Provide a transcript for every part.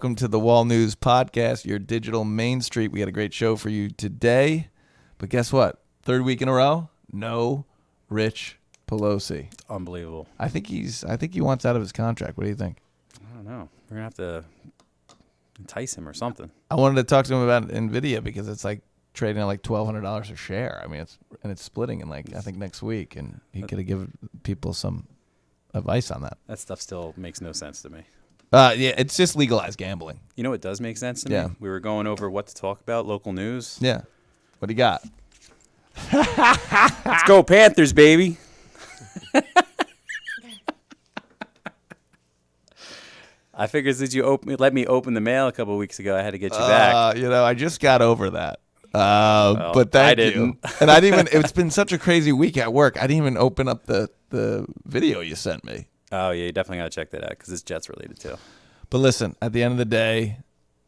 Welcome to the Wall News Podcast, your digital Main Street. We got a great show for you today. But guess what? Third week in a row, no Rich Pelosi. It's unbelievable. I think he wants out of his contract. What do you think? I don't know. We're going to have to entice him or something. I wanted to talk to him about NVIDIA because it's like trading at like $1,200 a share. I mean, it's splitting in like, I think next week, and he could have given people some advice on that. That stuff still makes no sense to me. Yeah, it's just legalized gambling. You know what does make sense to me? We were going over what to talk about, local news. Yeah. What do you got? Let's go Panthers, baby. I figured since you let me open the mail a couple of weeks ago, I had to get you back. I just got over that. But thank I didn't. you. And I didn't even. It's been such a crazy week at work. I didn't even open up the video you sent me. Oh, yeah, you definitely got to check that out because it's Jets related too. But listen, at the end of the day,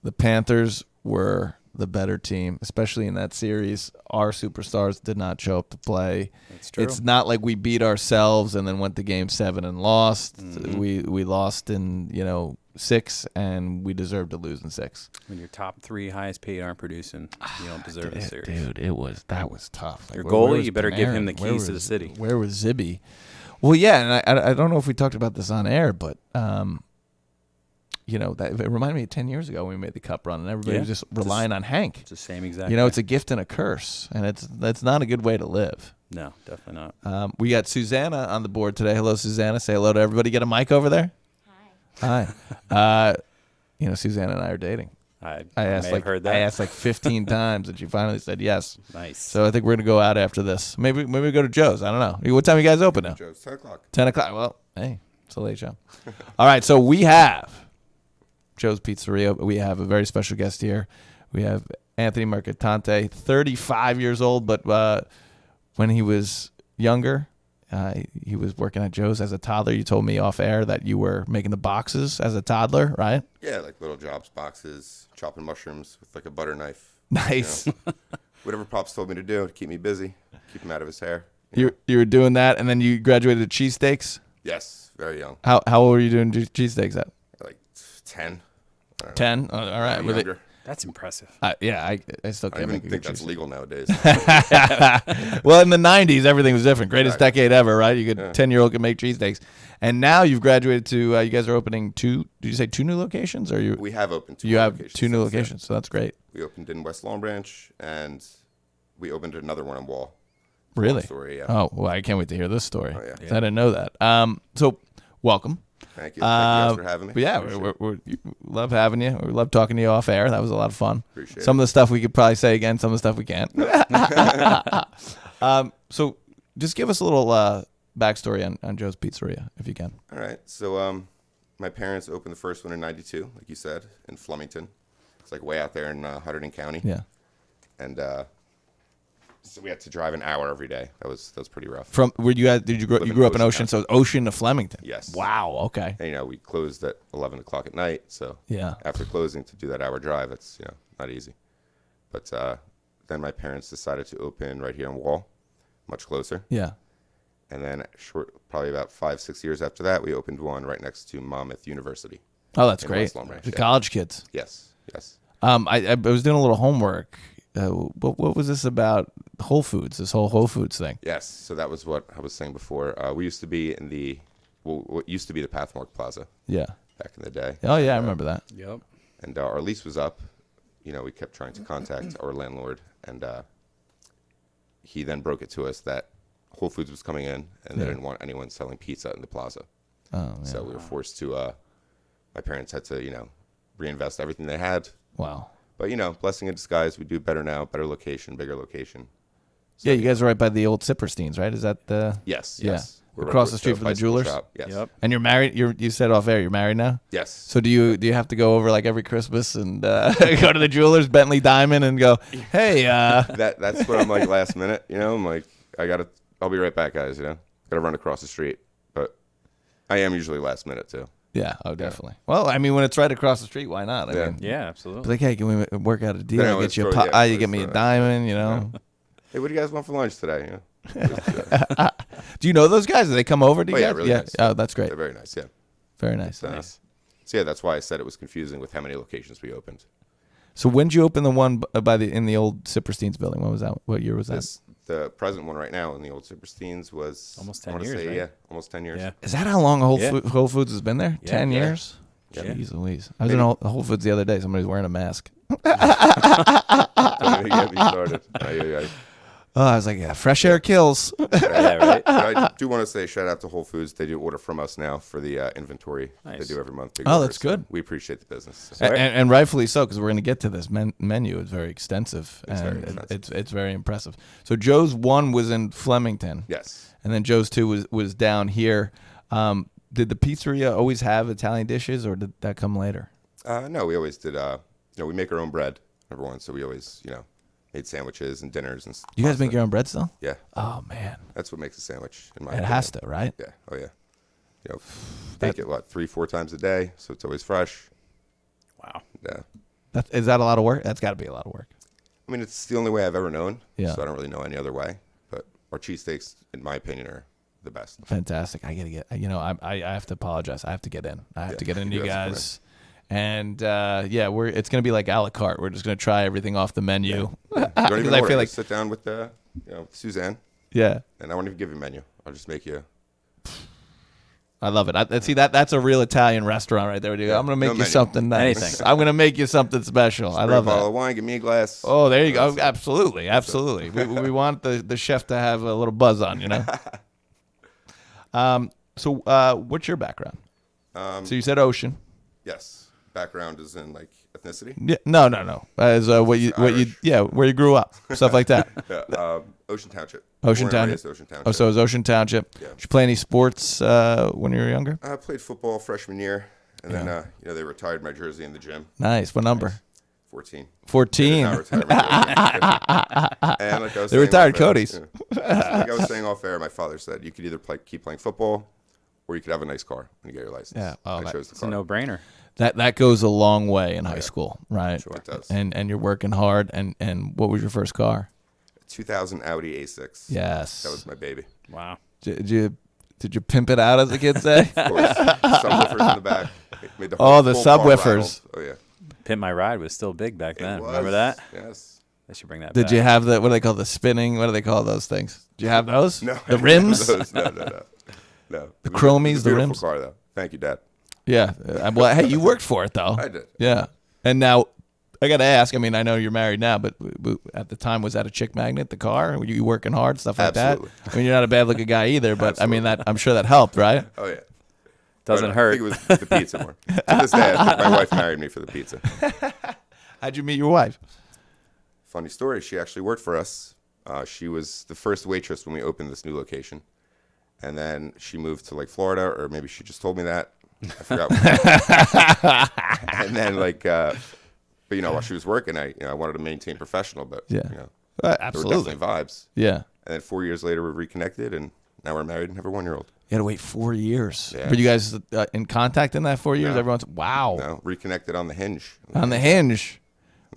the Panthers were the better team, especially in that series. Our superstars did not show up to play. That's true. It's not like we beat ourselves and then went to Game 7 and lost. Mm-hmm. We lost in 6, and we deserved to lose in 6. When your top 3 highest paid aren't producing, you don't deserve the series. Dude, that was tough. Your goalie, you better give him the keys to the city. Where was Zibby? Well, yeah, and I don't know if we talked about this on air, but that it reminded me of 10 years ago when we made the Cup run, and everybody was just relying on Hank. It's the same exact. It's a gift and a curse, and that's not a good way to live. No, definitely not. We got Susanna on the board today. Hello, Susanna. Say hello to everybody. Get a mic over there. Hi. Susanna and I are dating. I heard that. I asked like 15 times, and she finally said yes. Nice. So I think we're gonna go out after this. Maybe we go to Joe's. I don't know. What time you guys open now? Joe's 10 o'clock. 10 o'clock. Well, hey, it's a late show. All right, so we have Joe's Pizzeria. We have a very special guest here. We have Anthony Mercatante, 35 years old, but when he was younger, he was working at Joe's as a toddler. You told me off air that you were making the boxes as a toddler, right? Yeah, like little jobs boxes, chopping mushrooms with like a butter knife. Nice. Whatever Pops told me to do to keep me busy, keep him out of his hair. You were doing that, and then you graduated to cheesesteaks? Yes, very young. How old were you doing cheesesteaks at? Like 10. 10? All right. Maybe younger. That's impressive. I still I can't don't even make think that's legal nowadays. Well, in the 90s, everything was different. Greatest decade ever, right? You could 10-year-old could make cheesesteaks. And now you've graduated to, you guys are opening 2, did you say 2 new locations? We have opened 2 You have locations 2 new since then. locations, so that's great. We opened in West Long Branch, and we opened another one in Wall. Really? Story, yeah. Oh, well, I can't wait to hear this story. Oh, yeah. I didn't know that. So, welcome. Thank you. Thank you guys for having me. But yeah, we love having you. We love talking to you off air. That was a lot of fun. Appreciate some of the stuff we could probably say again, some of the stuff we can't. So just give us a little backstory on Joe's Pizzeria, if you can. All right. So my parents opened the first one in 92, like you said, in Flemington. It's like way out there in Hunterdon County. Yeah. And so we had to drive an hour every day. That was pretty rough. From where you grew up in Ocean, so Ocean to Flemington. Yes. Wow. Okay. And, we closed at 11 o'clock at night. So after closing to do that hour drive, it's not easy. But then my parents decided to open right here in Wall, much closer. Yeah. And then probably about 5-6 years after that, we opened one right next to Monmouth University. Oh, that's great. West Long Branch, The college kids. Yes. I was doing a little homework. What was this about Whole Foods, this whole Whole Foods thing? Yes. So that was what I was saying before. We used to be in what used to be the Pathmark Plaza. Yeah. Back in the day. Oh, yeah, I remember that. Yep. And our lease was up. We kept trying to contact our landlord, and he then broke it to us that Whole Foods was coming in, and they didn't want anyone selling pizza in the plaza. Oh, yeah. So we were forced to, my parents had to, reinvest everything they had. Wow. But, blessing in disguise, we do better now, better location, bigger location. So, Yeah, you guys are right by the old Sippersteins, right? Is that the... Yes, Yeah. yes. We're Across right the street with from the bicycle jewelers? shop. Yes. Yep. And you're married? You said off air, you're married now? Yes. So do you have to go over like every Christmas and go to the jewelers, Bentley Diamond, and go, hey, That's what I'm like last minute, I'm like, I'll be right back, guys, Gotta run across the street. But I am usually last minute, too. Yeah, definitely. Well, I mean, when it's right across the street, why not? I mean, Yeah, absolutely. be like, hey, can we work out a deal? Then I I always get you a throw- yeah, you always get me a throw that. diamond, Hey, what do you guys want for lunch today? Do you know those guys? Do they come over to you Oh, yeah, guys? really nice. Oh, that's great. They're very nice, yeah. Very nice. So, Nice. So yeah, that's why I said it was confusing with how many locations we opened. So when did you open the one in the old Sipperstein's building? When was that? What year was that? The present one right now in the old Supersteins was Almost 10 I wanna years, say, right? Yeah, almost 10 years. Yeah. Is that how long Yeah. Whole Foods has been there? Yeah. 10 Yeah. years? Yeah. Jeez Louise. I was Maybe- in Whole Foods the other day. Somebody was wearing a mask. Don't even get me started. Oh, I was like, yeah, fresh air kills. Yeah, right. I do want to say shout out to Whole Foods. They do order from us now for the inventory Nice. they do every month. Big Oh, orders, that's good. So we appreciate the business. And rightfully so, because we're going to get to this menu. It's very extensive, It's very and extensive. it's very impressive. So Joe's 1 was in Flemington, Yes. and then Joe's 2 was down here. Did the pizzeria always have Italian dishes, or did that come later? No, we always did. We make our own bread, number one. So we always, made sandwiches and dinners and. You guys pasta. make your own bread still? Yeah, Oh man, that's what makes a sandwich. In my it opinion. has to, right? Yeah. Oh yeah. Bake it 3-4 times a day, so it's always fresh. Wow. Yeah. Is that a lot of work? That's got to be a lot of work. I mean, it's the only way I've ever known. Yeah. So I don't really know any other way. But our cheesesteaks, in my opinion, are the best. Fantastic. I gotta get. I have to apologize. I have to get in. I have to get in, you you have to come guys. And it's gonna be like a la carte. We're just gonna try everything off the menu. You don't even I order. feel like- Just sit down with Suzanne, Yeah, and I won't even give you a menu. I'll just make you. I love it. See that's a real Italian restaurant right there. Dude. Yeah, I'm gonna make no you menu. something nice. Anything. I'm gonna make you something special. I Bring love a bottle that. of wine. Give me a glass. Oh, there you go. That's it. Absolutely, absolutely. we want the chef to have a little buzz on, So what's your background? So you said ocean. Yes. Background is in ethnicity. Yeah, no. As what you Irish. where you grew up, stuff like that. Yeah. Ocean Township. Ocean Born and Township. raised Ocean Township. Oh, so it was Ocean Township. Yeah. Did you play any sports when you were younger? I played football freshman year, and then they retired my jersey in the gym. Nice. What number? 14. 14. Not retire my jersey. And like I was They saying retired off air, Cody's. Like I was saying off air, my father said you could either keep playing football, or you could have a nice car when you get your license. Yeah. Oh, I chose the It's a car. no-brainer. That goes a long way in high school, right? Sure it does. And you're working hard. And what was your first car? 2000 Audi A6. Yes. That was my baby. Wow. Did you pimp it out, as the kids say? Of course. Subwoofers in the back. Made the Oh, the whole car subwoofers. rattle. Oh yeah. Pimp My Ride was still big back then. It was. Remember that? Yes. They should bring that Did back. you have what do they call the spinning? What do they call those things? Did you have those? No. The rims? Those, no. The chromies, the beautiful rims? car though. Thank you, Dad. Yeah. Well, hey, you worked for it though. I did. Yeah. And now, I got to ask. I mean, I know you're married now, but at the time, was that a chick magnet? The car? Were you working hard, stuff like Absolutely. that? I mean, you're not a bad-looking guy either, but I mean, I'm sure that helped, right? Oh yeah. Doesn't But hurt. I think it was the pizza more. To this day, I think my wife married me for the pizza. How'd you meet your wife? Funny story. She actually worked for us. She was the first waitress when we opened this new location, and then she moved to Florida, or maybe she just told me that. I forgot. And then but while she was working, I wanted to maintain professional, but Yeah. there were Absolutely. definitely vibes. Yeah. And then 4 years later, we reconnected, and now we're married and have a 1-year-old. You had to wait 4 years. Yeah. Were you guys in contact in that 4 years? No. Everyone's wow. No, reconnected on the Hinge. On the Hinge.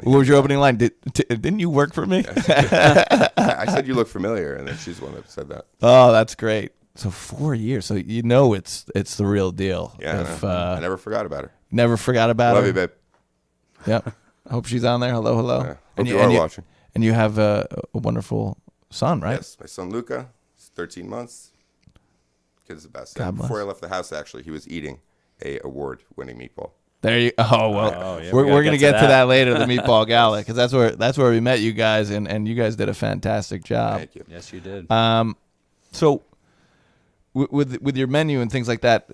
What was your opening line? Didn't you work for me? I said you look familiar, and then she's the one that said that. Oh, that's great. So 4 years. So it's the real deal. Yeah, If, I never forgot about her. never forgot about Love her. you, babe. Yep. I hope she's on there. Hello. Yeah. Hope you are watching. And you have a wonderful son, right? Yes, my son Luca. He's 13 months. Kid's the best. God And before bless. I left the house, actually, he was eating a award-winning meatball. There you. Oh well, Oh, yeah, we're we gotta gonna get get to to that. that later, the Meatball Gala, because that's where we met you guys, and you guys did a fantastic job. Thank you. Yes, you did. So, with your menu and things like that,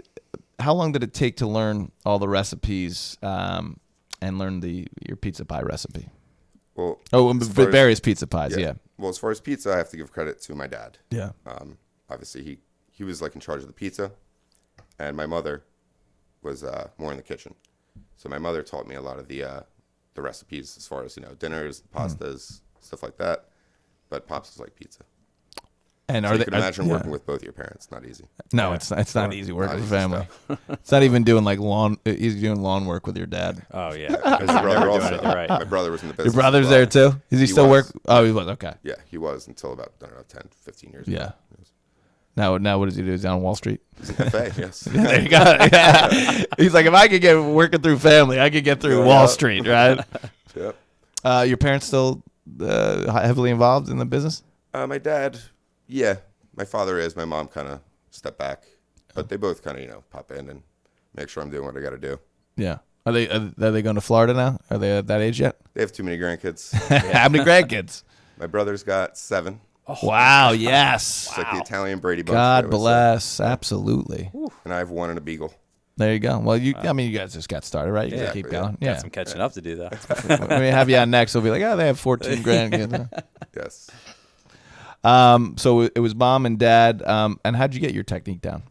how long did it take to learn all the recipes and learn your pizza pie recipe? Well, Oh, as far as- various pizza pies. Yeah. Well, as far as pizza, I have to give credit to my dad. Yeah. Obviously, he was in charge of the pizza, and my mother was more in the kitchen. So my mother taught me a lot of the recipes as far as dinners, pastas, stuff like that. But Pops is like pizza. And So are you they? can imagine yeah. working with both your parents. Not easy. No, it's not easy working Not with easy family. It's not even doing lawn. He's doing lawn work with your dad. Oh yeah, My because you're brother never doing also. anything right. My brother was in the business. Your brother's as well. there too. Is he He still work? was. Oh, he was. Okay. Yeah, he was until about 10, 15 years Yeah. ago. Now what does he do? He's down on Wall Street. He's an FA, yes. There you go. Yeah. He's like, if I could get working through family, I could get through Yeah. Wall Street, right? Yep. Your parents still heavily involved in the business? My dad, yeah. My father is. My mom kind of stepped back. But they both kind of, pop in and make sure I'm doing what I got to do. Yeah. Are they going to Florida now? Are they at that age yet? They have too many grandkids. How many grandkids? My brother's got 7. Wow. Yes. It's like the Italian Brady Bunch. God I would say. bless. Absolutely. And I have 1 and a beagle. There you go. Well, you guys just got started, right? You Yeah. gotta keep Yeah. going. Got Yeah. some catching up to do, though. When we have you on next, we'll be like, oh, they have 14 grandkids. Yes. So it was mom and dad. And how'd you get your technique down?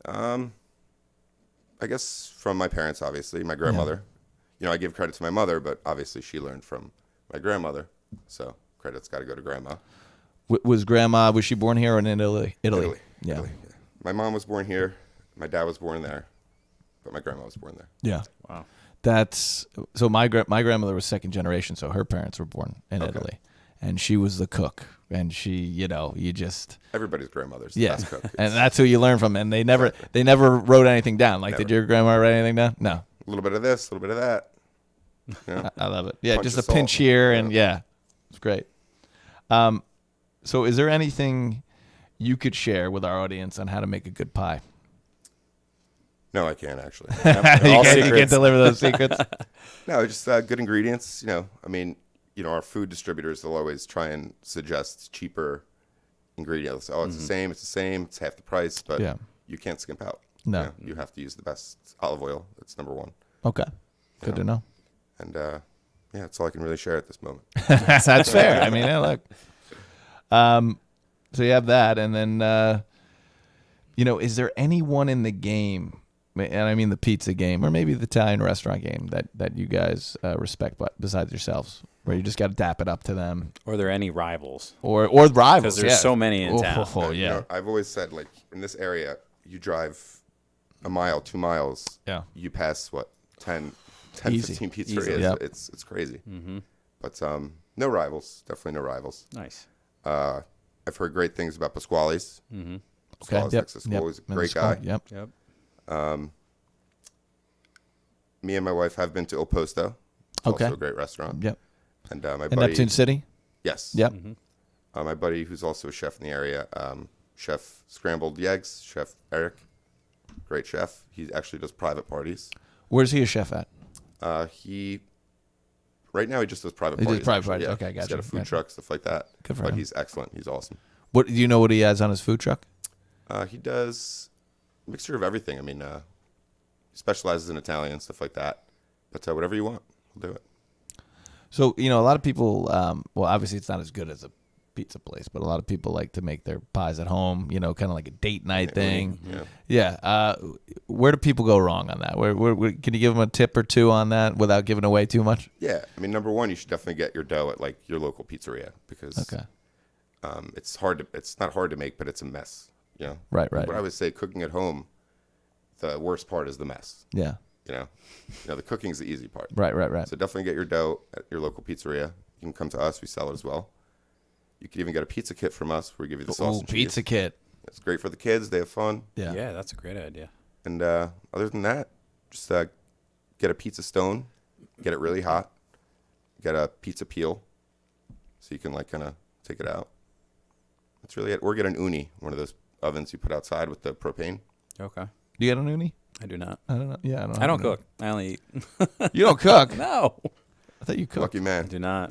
I guess from my parents, obviously. My grandmother. I give credit to my mother, but obviously she learned from my grandmother. So credit's got to go to grandma. Was she born here or in Italy? Italy. Yeah. Italy, yeah. My mom was born here. My dad was born there. But my grandma was born there. Yeah. Wow. That's so my grandmother was second generation, so her parents were born in Italy. And she was the cook. And she, you just Everybody's grandmother's the yeah, best cook. and that's who you learn from. And they never wrote anything down. Like, did your grandma write anything down? No. A little bit of this, a little bit of that. I love it. Yeah, Punch just of a pinch salt. here, and it's great. So is there anything you could share with our audience on how to make a good pie? No, I can't actually. You can't secrets. deliver those secrets. No, just good ingredients. Our food distributors, they'll always try and suggest cheaper ingredients. Oh, it's the same. It's half the price, but Yeah. you can't skimp out. No. You have to use the best olive oil. That's number 1. Okay, good to know. And that's all I can really share at this moment. That's fair. I mean, look. So you have that, and then is there anyone in the game, and I mean the pizza game, or maybe the Italian restaurant game that you guys respect, but besides yourselves, where you just got to dap it up to them, Or are there any rivals? or rivals? Because there's so many in town. Oh yeah. I've always said, like, in this area, you drive a mile, 2 miles. Yeah. You pass, 10, Easy. 15 pizzerias. Easy. Yep. It's crazy. Mm-hmm. But no rivals. Definitely no rivals. Nice. I've heard great things about Pasquale's. Okay. Pasquale's Yep. Texas Yep. School. He's a great guy. Yep. Yep. Me and my wife have been to Il Posto. It's Okay. also a great restaurant. Yep. And my In buddy. Neptune City. Yes. Yep. My buddy, who's also a chef in the area, Chef Scrambled Eggs, Chef Eric, great chef. He actually does private parties. Where's he a chef at? Right now he just does private He does parties. private actually. parties. Yeah. Okay, He's gotcha, got a food gotcha. truck, stuff like that. Good for but him. he's excellent. He's awesome. What do you know? What he has on his food truck? He does a mixture of everything. I mean, he specializes in Italian, stuff like that. But whatever you want, we'll do it. So a lot of people. Well, obviously it's not as good as a pizza place, but a lot of people like to make their pies at home. Kind of like a date night thing. Yeah. Where do people go wrong on that? Where can you give them a tip or two on that without giving away too much? Yeah, I mean, number 1, you should definitely get your dough at like your local pizzeria because it's not hard to make, but it's a mess. Right. But I would say cooking at home, the worst part is the mess. Yeah. The cooking's the easy part. Right. So definitely get your dough at your local pizzeria. You can come to us; we sell it as well. You could even get a pizza kit from us. We give you the sauce and pizza cheese. kit. It's great for the kids; they have fun. Yeah. Yeah, that's a great idea. And other than that, just get a pizza stone, get it really hot, get a pizza peel, so you can kind of take it out. That's really it. Or get an uni, one of those ovens you put outside with the propane. Okay. Do you get an uni? I do not. I don't know. Yeah, I don't cook. I only eat. You don't cook? No. I thought you cooked. Lucky I man, do not.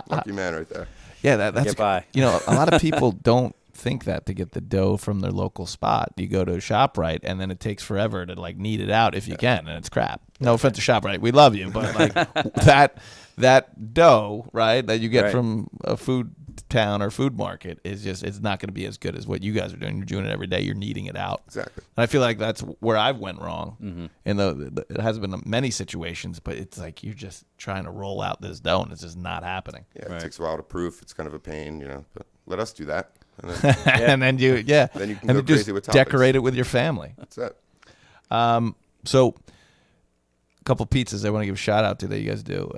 lucky man, right there. Yeah, that's Get by. A lot of people don't think that to get the dough from their local spot. You go to ShopRite, and then it takes forever to knead it out if you can, and it's crap. No offense to ShopRite, we love you, but that dough, right, that you get Right. from a food town or food market is it's not going to be as good as what you guys are doing. You're doing it every day. You're kneading it out. Exactly. And I feel like that's where I've went wrong. In it has been many situations, but it's like you're just trying to roll out this dough, and it's just not happening. Yeah, Right. it takes a while to proof. It's kind of a pain, But let us do that, and then And then you Then you can and go just crazy with toppings. decorate it with your family. that's it. So, a couple pizzas I want to give a shout out to that you guys do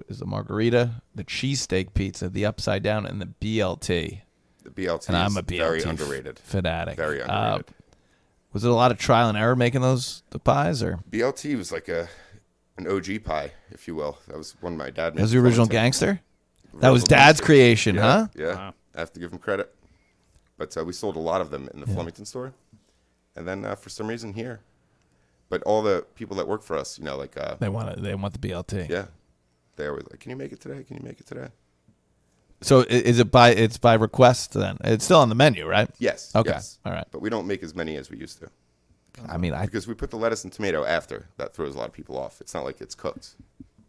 is the margarita, the cheesesteak pizza, the upside down, and the BLT. The BLT And I'm is a BLT very underrated. fanatic. Very underrated. Was it a lot of trial and error making the pies, or BLT was like an OG pie, if you will. That was one my dad made. was the in original Flemington. gangster? That was Original Dad's gangster. creation, Yeah, huh? Yeah, Wow. I have to give him credit. But we sold a lot of them in the Flemington store, and then for some reason here. But all the people that work for us, like They want the BLT. yeah, they always like, can you make it today? Can you make it today? So is it by request then? It's still on the menu, right? Yes. Okay. Yes. All right. But we don't make as many as we used to I mean, because we put the lettuce and tomato after. That throws a lot of people off. It's not like it's cooked.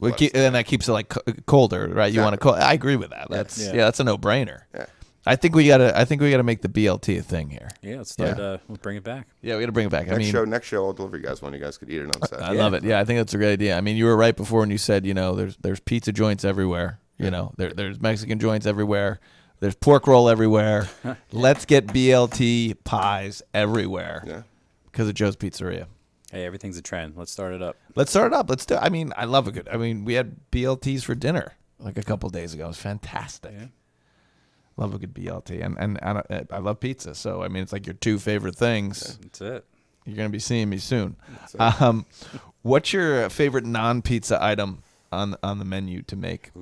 and that keeps it like colder, right? You want to Exactly. cold. I agree with that. That's Yeah. that's a no-brainer. Yeah. I think we gotta make the BLT a thing here. Yeah, let's start. We'll bring it back. Yeah, we gotta bring it back. Next show, I'll deliver you guys one. You guys could eat it on set. I love it. Yeah, I think that's a great idea. I mean, you were right before when you said, there's pizza joints everywhere. There's Mexican joints everywhere. There's pork roll everywhere. Let's get BLT pies everywhere Yeah. because of Joe's Pizzeria. Hey, everything's a trend. Let's start it up. Let's start it up. Let's do. I mean, I love a good. I mean, we had BLTs for dinner like a couple days ago. It was fantastic. Yeah. Love a good BLT, and I love pizza. So I mean, it's like your two favorite things. That's it. You're gonna be seeing me soon. So, What's your favorite non-pizza item on the menu to make?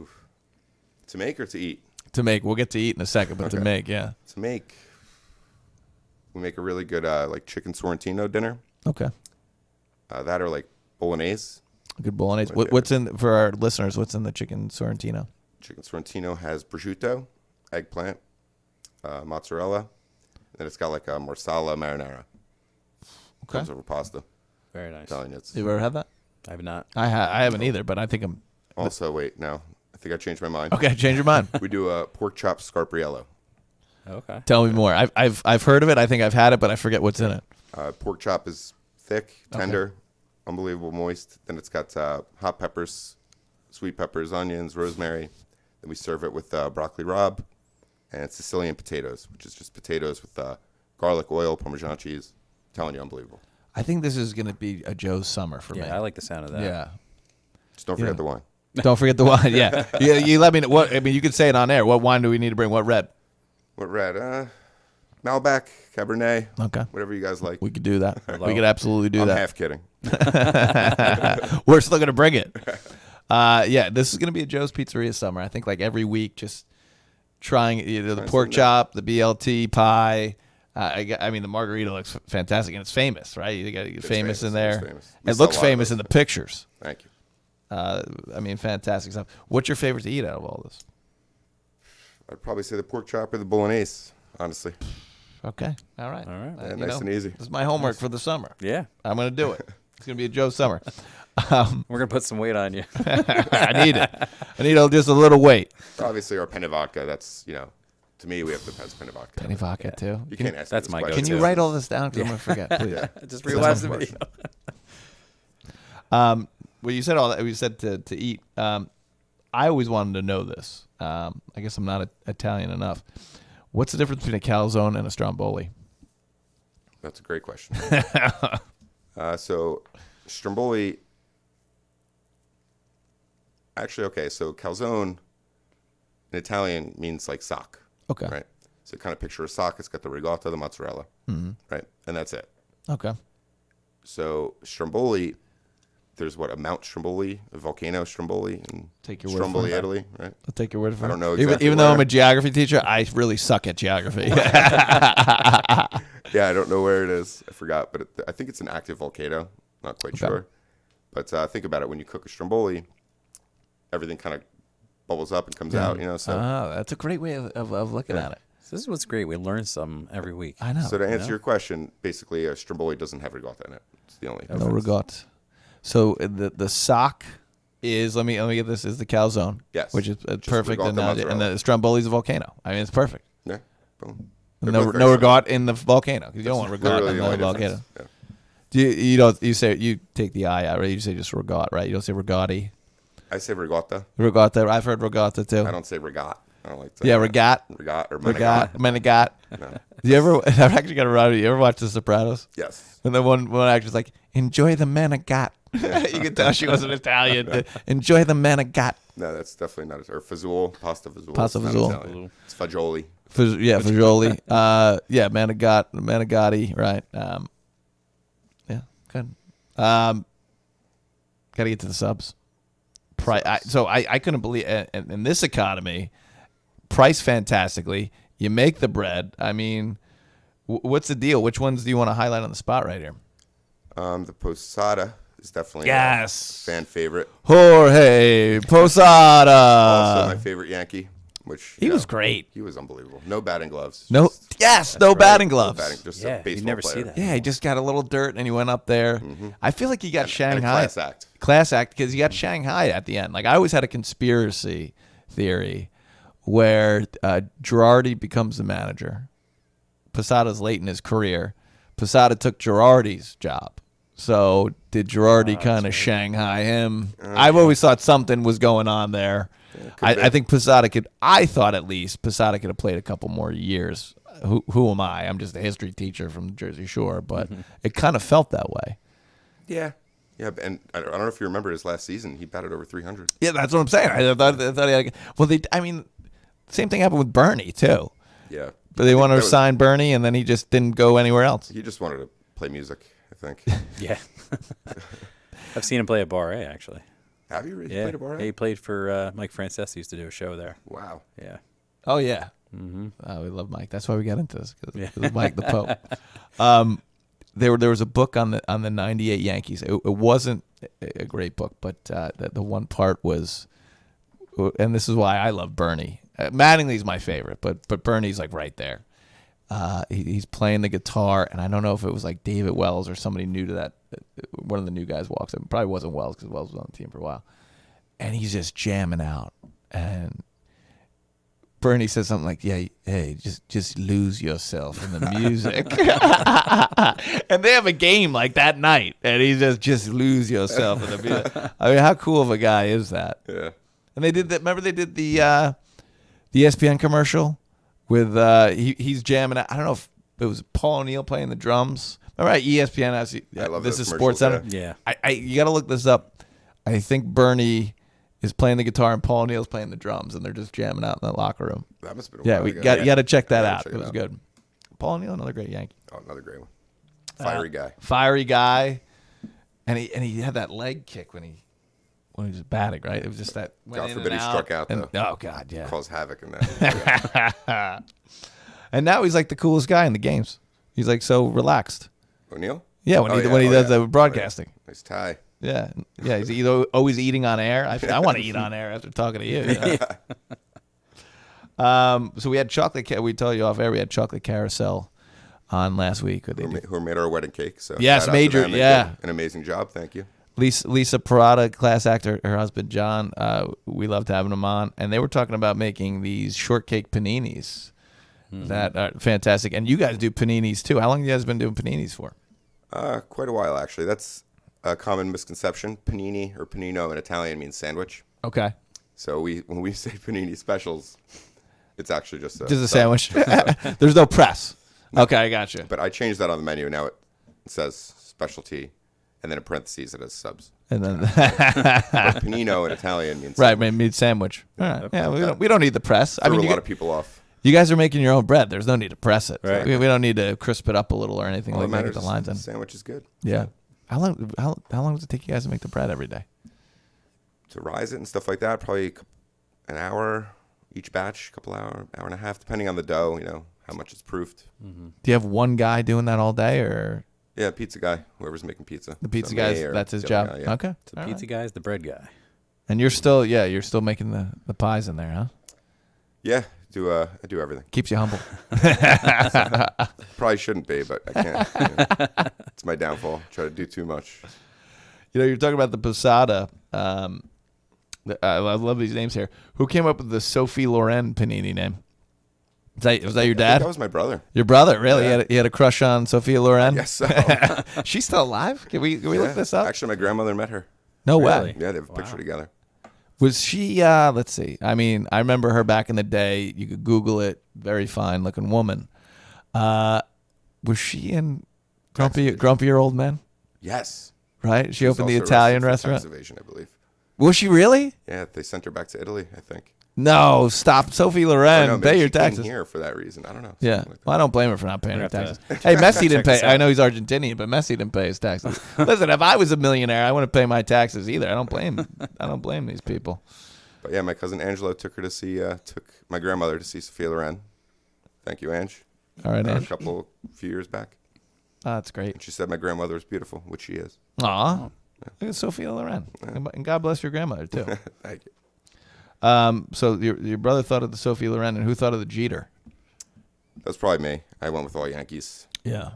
to make or to eat? To make, we'll get to eat in a second, but to Okay. make, yeah. To make, we make a really good like chicken sorrentino dinner. Okay, That or like bolognese. good bolognese. My What's in for our listeners? What's in the chicken sorrentino? Chicken sorrentino has prosciutto, eggplant, mozzarella, and then it's got like a marsala marinara. Okay, Comes over pasta. Very nice. Telling you, it's you ever had that? I have not. I haven't either, but I think I'm. also wait now. I think I changed my mind. Okay, change your mind. We do a pork chop scarpiello. Okay. Tell me more. I've heard of it. I think I've had it, but I forget what's in it. Pork chop is thick, tender, unbelievable moist. Then it's got hot peppers, sweet peppers, onions, rosemary. Then we serve it with broccoli rabe and Sicilian potatoes, which is just potatoes with garlic oil, Parmesan cheese. Telling you, unbelievable. I think this is going to be a Joe's summer for me. Yeah, I like the sound of that. Yeah. Just don't forget Yeah. the wine. Don't forget the wine. Yeah. You let me know. What I mean, you could say it on air. What wine do we need to bring? What red? What red? Malbec, Cabernet, Okay. whatever you guys like. We could do that. Hello. We could absolutely do I'm that. half kidding. We're still going to bring it. Yeah, this is going to be a Joe's Pizzeria summer. I think like every week, just trying the Trying pork something chop, the BLT pie. I mean, the margarita looks fantastic, and it's famous, right? You got to get It's famous in It's there. famous. We It sell looks a lot of famous those. in the pictures. Thank you. I mean, fantastic stuff. What's your favorite to eat out of all this? I'd probably say the pork chop or the bolognese, honestly. Okay. All right. All right. Yeah, you nice know, and easy. This is my homework for the summer. Yeah. I'm going to do it. It's going to be a Joe summer. We're gonna put some weight on you. I need it. I need just a little weight. Obviously, our penny vodka, that's, to me, we have the best penny vodka. Penny vodka, too. You can't ask me That's this my question. Can you too. write all this down? Because I'm going to forget, please. Yeah. Just That's rewatch the my video. Well, you said all that. We said to eat. I always wanted to know this. I guess I'm not Italian enough. What's the difference between a calzone and a stromboli? That's a great question. So, stromboli. Actually, okay. So, calzone in Italian means like sock. Okay. Right. So, kind of picture a sock. It's got the ricotta, the mozzarella. Mm-hmm. Right. And that's it. Okay. So, stromboli. There's a Mount Stromboli, a volcano Stromboli in Take your word Stromboli, for it. Italy. Right. I'll take your word for it. I don't know Even exactly though I'm where. a geography teacher, I really suck at geography. Yeah, I don't know where it is. I forgot, but I think it's an active volcano. Not quite Okay. sure. But think about it. When you cook a stromboli, everything kind of bubbles up and comes out. So That's a great way of looking at it. This is what's great. We learn something every week. I know. so to answer Yeah. your question, basically, a stromboli doesn't have ricotta in it. It's the only No difference. regot. So the sock is let me get this is the calzone. Yes. Which is Just perfect ricotta analogy. And mozzarella. the stromboli is a volcano. I mean, it's perfect. Yeah. Boom. No, They're both very no similar. regot in the volcano. 'Cause you don't want regot Literally in the the only volcano. difference. Yeah. Do you don't you say you take the I out, right? You say just regat, right? You don't say regotti. I say ricotta. Regatta. I've heard regatta too. I don't say regat. I don't like to. Yeah, regat. Regat or Regat. menegat. Menegat. No. Do you ever? I've actually got around. You ever watch The Sopranos? Yes. And then one actor's like, "Enjoy the menegat." You could tell she wasn't Italian. Enjoy the manigat. No, that's definitely not. Or fazool, pasta fazool. Pasta It's not fazool. Italian. It's fagioli. Fagioli. Manigotti, right. Yeah, good. Got to get to the subs. I couldn't believe in this economy, price fantastically. You make the bread. I mean, what's the deal? Which ones do you want to highlight on the spot right here? The posada is definitely Yes. a fan favorite. Jorge Posada. Also my favorite Yankee, which He was great. He was unbelievable. No batting gloves. No batting gloves. Just Yeah, a baseball you never player. see that. Yeah, he just got a little dirt and he went up there. I feel like he got And a Shanghai. class act. Because he got Shanghai at the end. Like I always had a conspiracy theory where Girardi becomes the manager. Posada's late in his career. Posada took Girardi's job. So did Girardi kind of Shanghai him? I've always thought something was going on there. I think Posada could. I thought at least Posada could have played a couple more years. Who am I? I'm just a history teacher from the Jersey Shore, but it kind of felt that way. Yeah. Yeah, and I don't know if you remember his last season. He batted over 300. Yeah, that's what I'm saying. I thought he had. Same thing happened with Bernie too. Yeah. But they wanted to sign Bernie, and then he just didn't go anywhere else. He just wanted to play music, I think. Yeah. I've seen him play at Bar A, actually. Have you really Yeah. played a bar? He played for Mike Francesa. Used to do a show there. Wow. Yeah. Oh yeah. Oh, we love Mike. That's why we got into this because Mike the Pope. There was a book on the '98 Yankees. It wasn't a great book, but the one part was, and this is why I love Bernie. Mattingly's my favorite, but Bernie's like right there. He's playing the guitar, and I don't know if it was like David Wells or somebody new to that. One of the new guys walks in. Probably wasn't Wells because Wells was on the team for a while, and he's just jamming out. And Bernie says something like, "Yeah, hey, just lose yourself in the music." And they have a game like that night, and he just lose yourself in the music. I mean, how cool of a guy is that? Yeah. And they did that. Remember they did the ESPN commercial with he's jamming out. I don't know if it was Paul O'Neill playing the drums. All right, ESPN has I love this those is Sports Center. Yeah. You got to look this up. I think Bernie is playing the guitar and Paul O'Neill's playing the drums, and they're just jamming out in the locker room. That must have been a while ago. You got to check that I gotta out. check It it was out. good. Paul O'Neill, another great Yankee. Oh, another great one. Fiery guy. And he had that leg kick when he was batting, right? It was just that. God forbid he struck out, though. Oh God, yeah. Cause havoc in that. And now he's like the coolest guy in the games. He's like so relaxed. O'Neill? Yeah, when he does the broadcasting. Nice tie. Yeah. He's always eating on air. I want to eat on air after talking to you. So we had chocolate. We told you off air. We had chocolate carousel on last week. Who made our wedding cake. So Yes, shout out to major. them. They Yeah, did an amazing job. Thank you. Lisa Parada, class actor, her husband John. We loved having them on, and they were talking about making these shortcake paninis. That are fantastic. And you guys do paninis too. How long have you guys been doing paninis for? Quite a while, actually. That's a common misconception. Panini or panino in Italian means sandwich. Okay. So when we say panini specials, it's actually just a sandwich. There's no press. Okay, I got you. But I changed that on the menu. Now it says specialty, and then in parentheses it has subs. And then But panino in Italian means right, sandwich. meat sandwich. All right. Yeah, we don't need the press. Threw a lot of people off. You guys are making your own bread. There's no need to press it. Right. We don't need to crisp it up a little or anything All like that that. matters Get the lines in. is the sandwich is good. Yeah. How long does it take you guys to make the bread every day? To rise it and stuff like that, probably an hour each batch, hour and a half, depending on the dough. How much it's proofed. Do you have one guy doing that all day, or Yeah, pizza guy, whoever's making pizza. the pizza So guy? me or That's his the job. other guy, yeah. Okay. So All pizza right. guy's the bread guy. And you're still making the pies in there, huh? Yeah, I do everything. Keeps you humble. Probably shouldn't be, but I can't. It's my downfall. Try to do too much. You're talking about the posada. I love these names here. Who came up with the Sophie Loren panini name? Was that your I think dad? that was my brother. Your brother, really? Yeah. He had a crush on Sophia Loren? Yes. So. She's still alive? Can we look this up? Actually, my grandmother met her. No Really? way. Yeah, they have a picture together. Was she, let's see. I mean, I remember her back in the day. You could Google it. Very fine looking woman. Was she in Grumpier Old Men? Yes. right? She She was opened the also Italian arrested for restaurant. tax evasion, I believe. Was she really? Yeah, they sent her back to Italy, I think. No, stop. Sophie Or Loren, no, pay maybe your she came taxes. here for that reason. I don't know. Yeah. something like that. Well, I don't blame her for not paying her We're gonna taxes. have Hey, Messi didn't check pay. this I out. know he's Argentinian, but Messi didn't pay his taxes. Listen, if I was a millionaire, I wouldn't pay my taxes either. I don't blame these people. But yeah, my cousin Angelo took my grandmother to see Sophia Loren. Thank you, Ange. All right, A Ange. few years back. Oh, that's great. And she said my grandmother was beautiful, which she is. Aw. Look at Sophia Loren. And God bless your grandmother, too. Thank you. So your brother thought of the Sophia Loren, and who thought of the Jeter? That's probably me. I went with all Yankees. Yeah.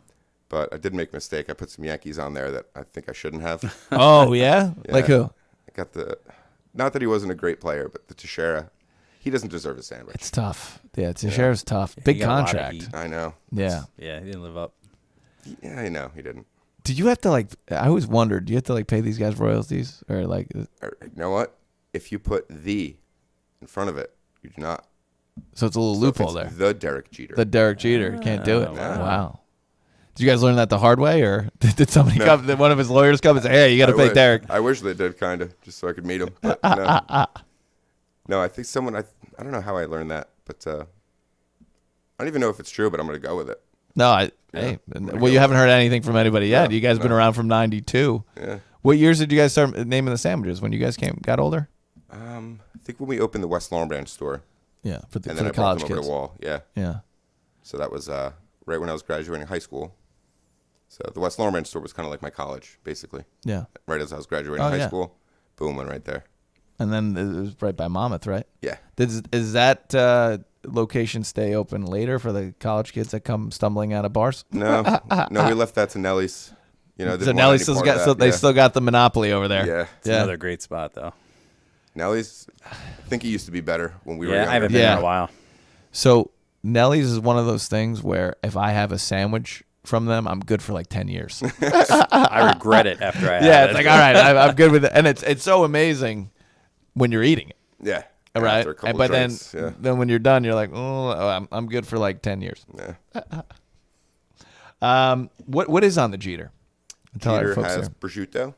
But I did make a mistake. I put some Yankees on there that I think I shouldn't have. Oh, yeah? Yeah. Like who? I got not that he wasn't a great player, but the Teixeira, he doesn't deserve a sandwich. It's tough. Yeah, Teixeira's tough. He Big got a lot of contract. heat. I know. Yeah. Yeah, he didn't live up. Yeah, I know. He didn't. Did you have to I always wondered, do you have to pay these guys royalties? Or You know what? If you put the in front of it, you do not. so it's a little So if loophole it's there. The Derek Jeter. The Derek Jeter. You can't do it. Oh, Wow. Did you guys learn that the hard way, or did somebody come? Did one of his lawyers come and say, "Hey, you got to I pay wish. Derek"? I wish they did, kind of, just so I could meet him. But no. No, I think someone. I don't know how I learned that, but I don't even know if it's true. But I'm going to go with it. No, Yeah. hey. Wanna Well, go you haven't heard anything from anybody yet. No, You guys been no. around from '92. Yeah. What years did you guys start naming the sandwiches? When you guys got older? I think when we opened the West Lawn Branch store, Yeah, for the and then I brought college them over kids. to Wall. Yeah. Yeah. So that was right when I was graduating high school. So the West Lawn Branch store was kind of like my college, basically. Yeah. Right as I was graduating Oh, high yeah. school, boom, went right there. And then it was right by Monmouth, right? Yeah. Is that location stay open later for the college kids that come stumbling out of bars? No, no, we left that to Nellie's. You know, So didn't want Nelly any still part got of so that. they Yeah. still got the monopoly over there. Yeah. It's another great spot, though. Nellie's, I think it used to be better when we were Yeah, younger. I haven't been Yeah. there in a while. So Nelly's is one of those things where if I have a sandwich from them, I'm good for 10 years. I regret it after I Yeah, had it's it. all right, I'm good with it, and it's so amazing when you're eating it, Yeah. right? After a couple But drinks, then when you're done, you're like, I'm good for 10 years. yeah. What is on the Jeter? Tell our Peter folks has there. prosciutto,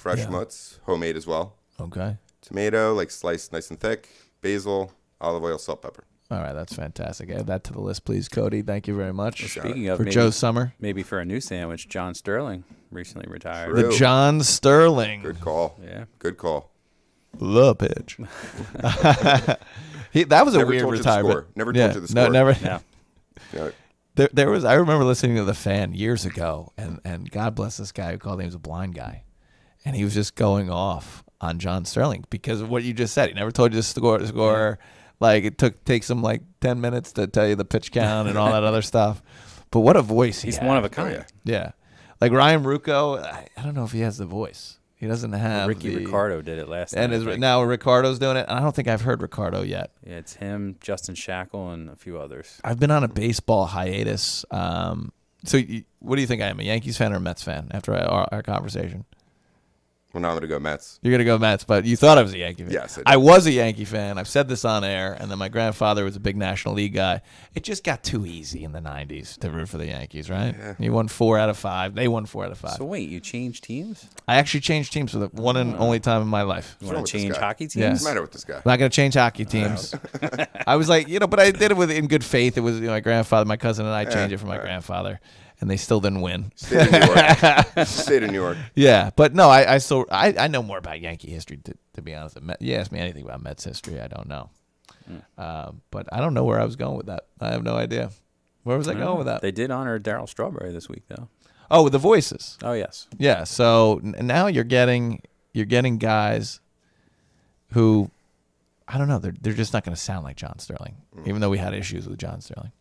fresh Yeah. mutts, homemade as well. Okay. Tomato, sliced nice and thick. Basil, olive oil, salt, pepper. All right, that's fantastic. Add that to the list, please, Cody. Thank you very much. Speaking of For maybe, Joe Summer. maybe for a new sandwich, John Sterling recently retired. True. The John Sterling. Good call. Yeah. Good call. The pitch. That was a Never weird told you the retirement. score. Never told you the No, score. never. Yeah. You know, There was. I remember listening to the Fan years ago, and God bless this guy who called him. He was a blind guy, and he was just going off on John Sterling because of what you just said. He never told you the score. It takes him 10 minutes to tell you the pitch count and all that other stuff. But what a voice He's had. one of a kind. yeah. Yeah, Ryan Rucco. I don't know if he has the voice. He doesn't have Ricky the, Ricardo did it last and night. I think. now Ricardo's doing it. And I don't think I've heard Ricardo yet. Yeah, it's him, Justin Shackle, and a few others. I've been on a baseball hiatus. What do you think I am, a Yankees fan or a Mets fan after our conversation? Well, now I'm going to go Mets. You're going to go Mets, but you thought I was a Yankee fan. Yes, I did. I was a Yankee fan. I've said this on air, and then my grandfather was a big National League guy. It just got too easy in the 90s to root for the Yankees, right? Yeah. He won 4 out of 5. They won 4 out of 5. So wait, you changed teams? I actually changed teams for the one and only time in my life. You wrong want with to this change guy? hockey teams? Yeah. What's the matter with this guy? I'm not going to change hockey teams. I was but I did it in good faith. It was my grandfather, my cousin, and I changed it for my grandfather, and they still didn't win. State of New York. State of New York. Yeah, but no, I know more about Yankee history to be honest. You ask me anything about Mets history, I don't know. But I don't know where I was going with that. I have no idea. Where was I going with that? They did honor Darryl Strawberry this week, though. Oh, with the voices. Oh, yes. Yeah. So now you're getting guys who I don't know. They're just not going to sound like John Sterling, even though we had issues with John Sterling.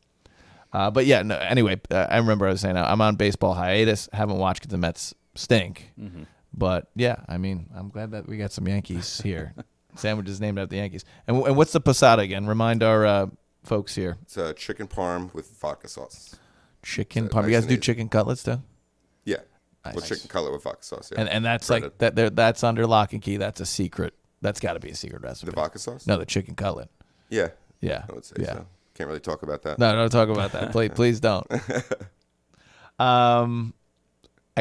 But yeah, no. Anyway, I remember I was saying I'm on baseball hiatus. Haven't watched 'cause the Mets stink. Mm-hmm. But yeah, I mean, I'm glad that we got some Yankees here. Sandwiches named after the Yankees. And what's the posada again? Remind our folks here. It's a chicken parm with vodka sauce. Chicken So parm. You nice guys and do easy. chicken cutlets too? Yeah. Nice. Well, chicken cutlet with vodka sauce. Yeah. And that's Breaded. like that. That's under lock and key. That's a secret. That's got to be a secret recipe. The vodka sauce? No, the chicken cutlet. Yeah. Yeah. I would say Yeah. so. Can't really talk about that. No, don't talk about that. Please don't.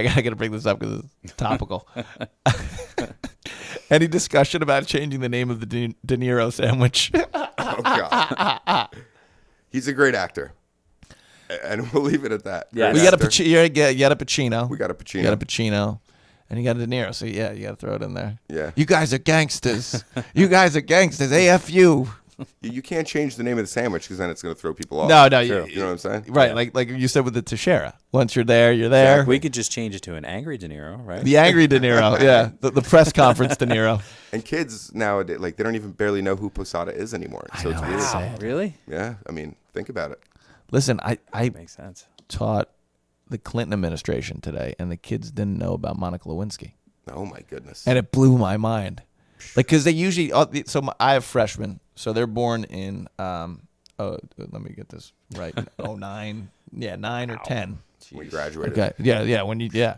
I gotta bring this up because it's topical. Any discussion about changing the name of the De Niro sandwich? Oh God, he's a great actor, and we'll leave it at that. Yeah. Great We got a actor. you got a Pacino. We got a Pacino. You got a Pacino. And you got a De Niro. So yeah, you got to throw it in there. Yeah. You guys are gangsters. You guys are gangsters. AFU. You can't change the name of the sandwich because then it's going to throw people off. No, You know what I'm saying? Right, Yeah. like you said with the Teixeira. Once you're there, you're there. We could just change it to an angry De Niro, right? The angry De Niro, yeah. The press conference De Niro. And kids nowadays, like, they don't even barely know who Posada is anymore. So it's know, weird. it's sad. Really? Yeah. I mean, think about it. Listen, I Makes sense. taught the Clinton administration today, and the kids didn't know about Monica Lewinsky. Oh my goodness. And it blew my mind. Like, because they usually, I have freshmen, so they're born in, let me get this right, 09, 9 or 10. We graduated. Okay, yeah,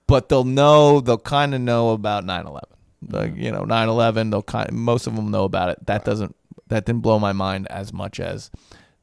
but they'll kind of know about 9/11. Like, 9/11, most of them know about it. That didn't blow my mind as much as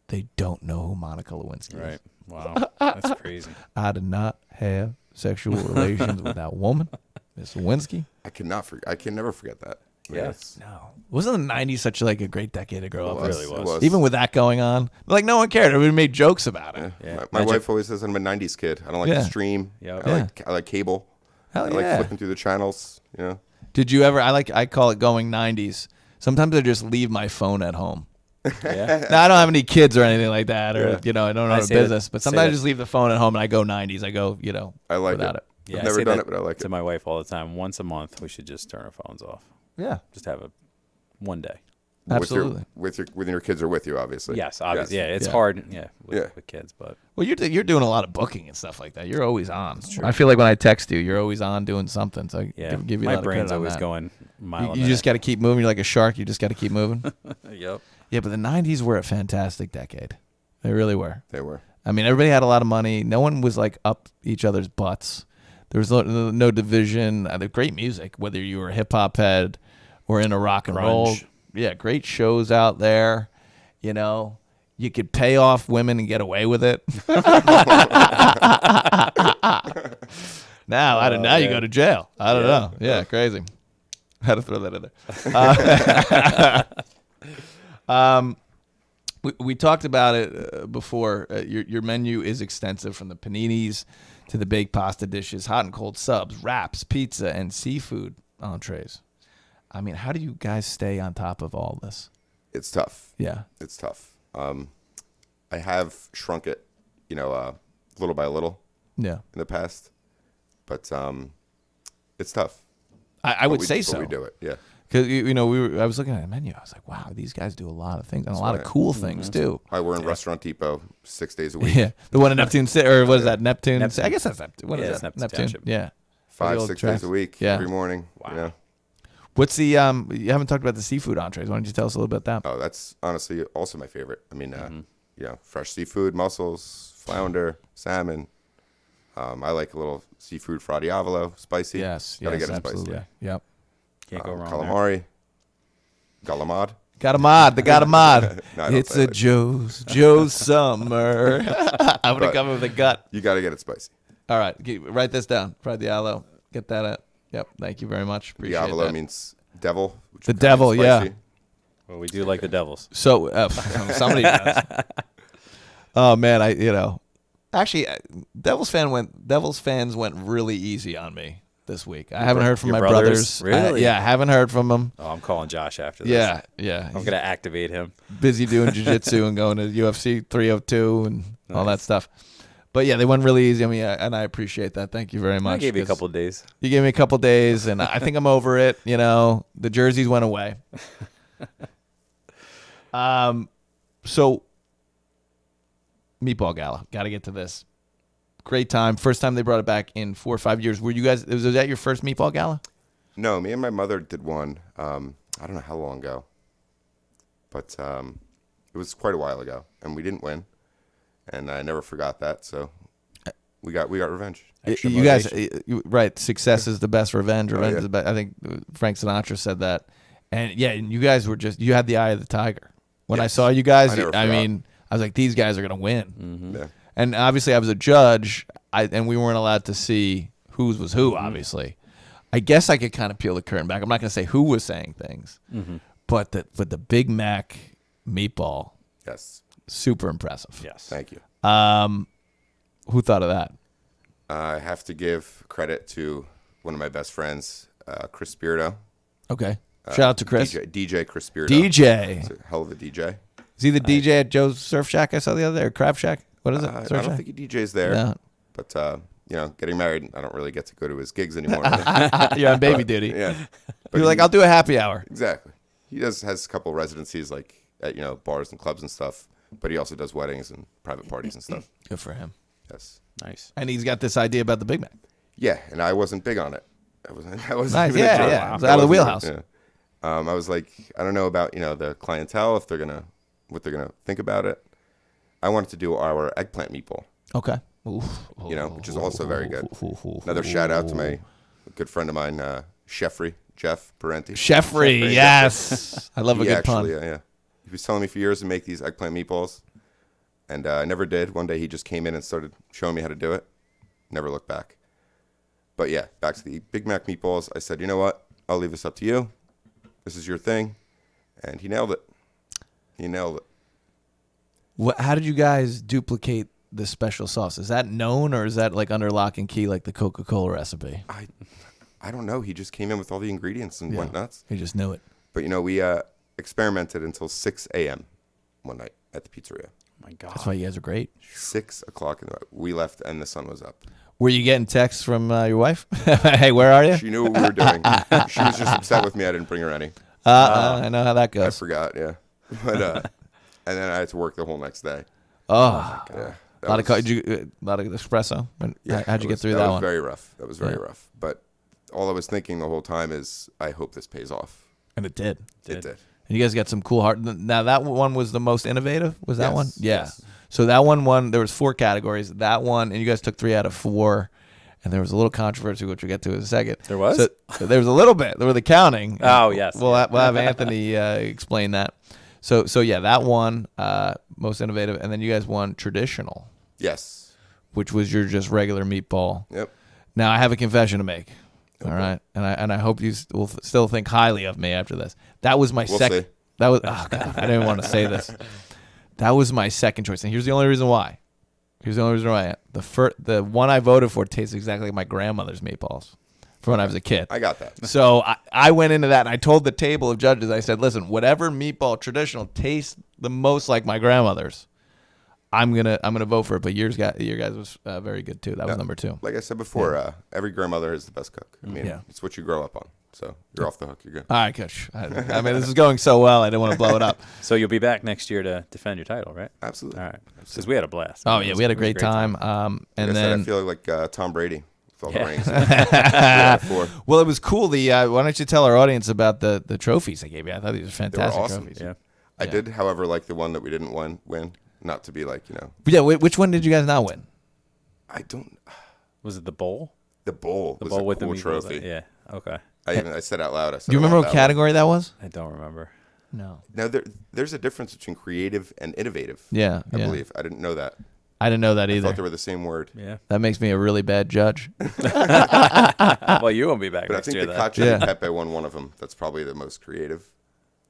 they don't know who Monica Lewinsky is. Right. Wow. That's crazy. I did not have sexual relations with that woman, Miss Lewinsky. I can never forget that. I mean, Yes. No, wasn't the '90s such like a great decade to grow up? It in? was. Even with that going on, like no one cared. Everybody made jokes about it. Yeah. Yeah. My Magic- wife always says I'm a '90s kid. I don't like Yeah. to stream. Yep. I like cable. Hell I yeah. like flipping through the channels. Did you ever? I call it going '90s. Sometimes I just leave my phone at home. Yeah. Now, I don't have any kids or anything like that, or I don't I own a say that- business. But say sometimes I that- just leave the phone at home and I go '90s. I go, I like without it. Yeah, I've I never say done that it, but I like to it. my wife all the time. Once a month, we should just turn our phones off. Yeah, Just have one day. absolutely. When your kids are with you, obviously. Yes, obviously. Yeah, it's Yeah. hard. Yeah, Yeah. with kids, but Well, you're doing a lot of booking and stuff like that. You're always on. I feel like when I text you, you're always on doing something. So I yeah, give you a my lot of brain's credit on always that. going mile. You just got to keep moving. You're like a shark. You just got to keep moving. Yep. Yeah, but the '90s were a fantastic decade. They really were. They were. I mean, everybody had a lot of money. No one was like up each other's butts. There was no division. The great music, whether you were a hip hop head or in a rock and roll. Grunge. Yeah, great shows out there. You could pay off women and get away with it. Now you go to jail. I don't know. Yeah, crazy. I had to throw that in there. We talked about it before. Your menu is extensive, from the paninis to the baked pasta dishes, hot and cold subs, wraps, pizza, and seafood entrees. I mean, how do you guys stay on top of all this? It's tough. Yeah. It's tough. I have shrunk it, little by little Yeah. in the past, but it's tough. I would say But so. we do it. Yeah. Because I was looking at the menu. I was like, wow, these guys do a lot of things and a lot of right. cool things too. We're in Restaurant Depot 6 days a week. Yeah, the one in Neptune City, or what is that? Neptune. Neptune. I guess that's Neptune. What Yeah, is it's that? Neptune Township. Yeah. 5, The old 6 tracks. days a week. Yeah. Every morning. Wow. What's the you haven't talked about the seafood entrees? Why don't you tell us a little bit about that? Oh, that's honestly also my favorite. I mean, fresh seafood, mussels, flounder, salmon. I like a little seafood fra diavolo, spicy. Yes, Gotta yes, get it absolutely. spicy. Yep. Can't go wrong. there. Calamari, galamad. Got a mod. They got a mod. No, I don't It's say a that. Joe's summer. I'm gonna But- come with a gut. You got to get it spicy. All right, write this down. Fra Diavolo. Get that out. Yep. Thank you very much. Appreciate Diavolo that. means devil. Which The is kind of devil, yeah. spicy. Well, we do like the Devils. So somebody does. Oh man, actually, Devils fans went really easy on me this week. I haven't heard from your my brothers? Really? Yeah, I haven't heard from them. Oh, I'm calling Josh after this. Yeah. I'm gonna activate him. Busy doing jiu-jitsu and going to UFC 302 and all that stuff. But yeah, they went really easy on me, and I appreciate that. Thank you very much. I gave you a 'cause couple of days. You gave me a couple days, and I think I'm over it. The jerseys went away. So Meatball Gala, got to get to this. Great time. First time they brought it back in 4 or 5 years. Were you guys? Was that your first Meatball Gala? No, me and my mother did one. I don't know how long ago, but it was quite a while ago, and we didn't win, and I never forgot that. So we got revenge. Extra You guys, motivation. right? Success is the best revenge. Revenge yeah. is the best. I think Frank Sinatra said that. And yeah, and you guys were you had the eye of the tiger. When I Yes. saw you guys, I never I forgot. mean, I was like, these guys are gonna win. Yeah. And obviously, I was a judge, and we weren't allowed to see whose was who. Obviously, I guess I could kind of peel the curtain back. I'm not going to say who was saying things, but the Big Mac meatball, Yes. super impressive. Yes. Thank you. Who thought of that? I have to give credit to one of my best friends, Chris Spirito. Okay, shout out to Chris. DJ Chris Spirito. DJ. He's a hell of a DJ. Is he the DJ at Joe's Surf Shack I saw the other day, or Crab Shack? What is it? I Surf don't Shack? think he DJs there. No. But, getting married, I don't really get to go to his gigs anymore. You're on baby duty. Yeah. But You're like, I'll do a happy hour. Exactly. He has a couple residencies like at bars and clubs and stuff, but he also does weddings and private parties and stuff. Good for him. Yes. Nice. And he's got this idea about the Big Mac. Yeah, and I wasn't big on it. I wasn't Nice. even a Yeah, joke. yeah. It was out of the wheelhouse. Yeah. I was like, I don't know about the clientele what they're gonna think about it. I wanted to do our eggplant meatball, Okay. which is also very good. Another shout out to my good friend of mine, Jeff Parenti. Chefry, yes. I love a He good actually, pun. yeah. He was telling me for years to make these eggplant meatballs, and I never did. One day he just came in and started showing me how to do it. Never looked back. But yeah, back to the Big Mac meatballs. I said, you know what? I'll leave this up to you. This is your thing. And he nailed it. He nailed it. How did you guys duplicate the special sauce? Is that known, or is that like under lock and key like the Coca-Cola recipe? I don't know. He just came in with all the ingredients and went nuts. He just knew it. But, we experimented until 6 a.m. one night at the pizzeria. Oh my God. That's why you guys are great. 6 o'clock we left and the sun was up. Were you getting texts from your wife? Hey, where are you? She knew what we were doing. She was just upset with me. I didn't bring her any. I know how that I goes. forgot, yeah. But and then I had to work the whole next day. Oh, Yeah, a lot of espresso. How'd you get through that was one? Very rough. That was very rough. But all I was thinking the whole time is, I hope this pays off. And it did. It did. And you guys got some cool heart. Now that one was the most innovative. Was that Yes, one? Yeah. yes. So that one won. There was 4 categories. That one, and you guys took 3 out of 4. And there was a little controversy, which we'll get to in a second. There was? So there was a little bit. There were the counting. Oh, yes. We'll have Anthony explain that. So yeah, that one most innovative, and then you guys won traditional, Yes. which was your just regular meatball. Yep. Now I have a confession to make. All right, and I hope you will still think highly of me after this. That was my second. see. That was oh God, I didn't want to say this. That was my second choice, and here's the only reason why. The one I voted for tastes exactly like my grandmother's meatballs from when I was a kid. I got that. So I went into that and I told the table of judges, I said, listen, whatever meatball traditional tastes the most like my grandmother's, I'm gonna vote for it. But your guys was very good too. That was number 2. Like I said before, every grandmother is the best cook. I mean, it's what you grow up on. So you're off the hook. You're good. All right, Coach. I mean, this is going so well. I didn't want to blow it up. So you'll be back next year to defend your title, right? Absolutely. All right. Because we had a blast. Oh yeah, we had a great time. Like And I said, then I feel like Tom Brady with all the Yeah. rings. 3 out of 4. well, it was cool. Why don't you tell our audience about the trophies they gave you? I thought these were They were fantastic awesome. trophies. Yeah. I did, however, like the one that we didn't win. Not to be like, But yeah, which one did you guys not win? I don't. Was it the bowl? The bowl The was bowl a with cool the meatballs? trophy. Yeah. Okay. I said out loud. I said, Do you I remember want what that one. category that was? I don't remember. No. Now there's a difference between creative and innovative. Yeah, I yeah. believe. I didn't know that. I didn't know that I either. thought they were the same word. Yeah. That makes me a really bad judge. Well, you won't be back But I next think year, the then. cacio Yeah. e pepe won one of them. That's probably the most creative.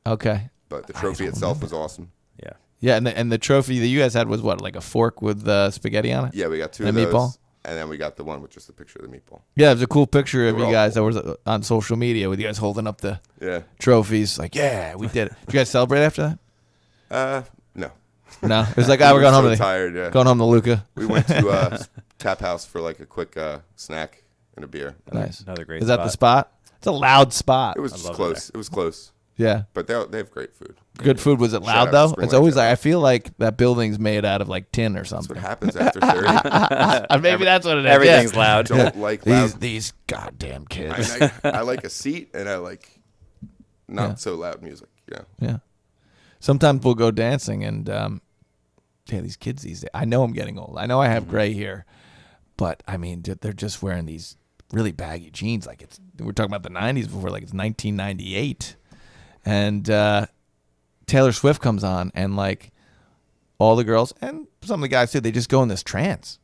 Okay. But the trophy itself was awesome. Yeah. Yeah, and the trophy that you guys had was what, like a fork with spaghetti on it? Yeah, we got 2 And of a those. meatball? And then we got the one with just a picture of the meatball. Yeah, there's a cool picture of They you were guys that all was on social media with you guys holding up the Yeah. trophies. Like, yeah, we did it. Did you guys celebrate after No. that? No. It was like, we're We going were home so to tired, yeah. going home to Luca. We went to Tap House for like a quick snack and a beer. Nice. Another great Is that the spot? It's a loud spot. It was just love it close. It was close. Yeah. But they have great food. Good food. Was it Shout loud out though? to Spring It's Lake always Tap like, I House. feel like that building's made out of like tin or That's something. what happens after 30. Maybe that's what it is. Everything's Yeah. loud. Don't like loud. These goddamn kids. I like a seat and I like not so loud music. Yeah. Yeah. Sometimes we'll go dancing and these kids these days. I know I'm getting old. I know I have gray hair, but I mean they're just wearing these really baggy jeans. Like we're talking about the 90s before, like it's 1998, and Taylor Swift comes on and like all the girls and some of the guys too, they just go in this trance.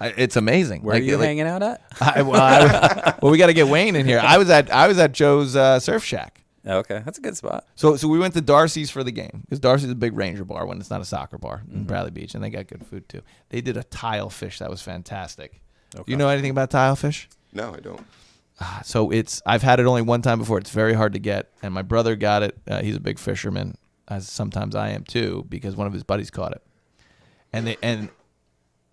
It's amazing. Where are you hanging out at? Well, we got to get Wayne in here. I was at Joe's Surf Shack. Okay, that's a good spot. So we went to Darcy's for the game because Darcy's a big Ranger bar when it's not a soccer bar in Bradley Beach, and they got good food too. They did a tile fish that was fantastic. Okay. Do you know anything about tile fish? No, I don't. So I've had it only one time before. It's very hard to get, and my brother got it. He's a big fisherman, as sometimes I am too, because one of his buddies caught it, and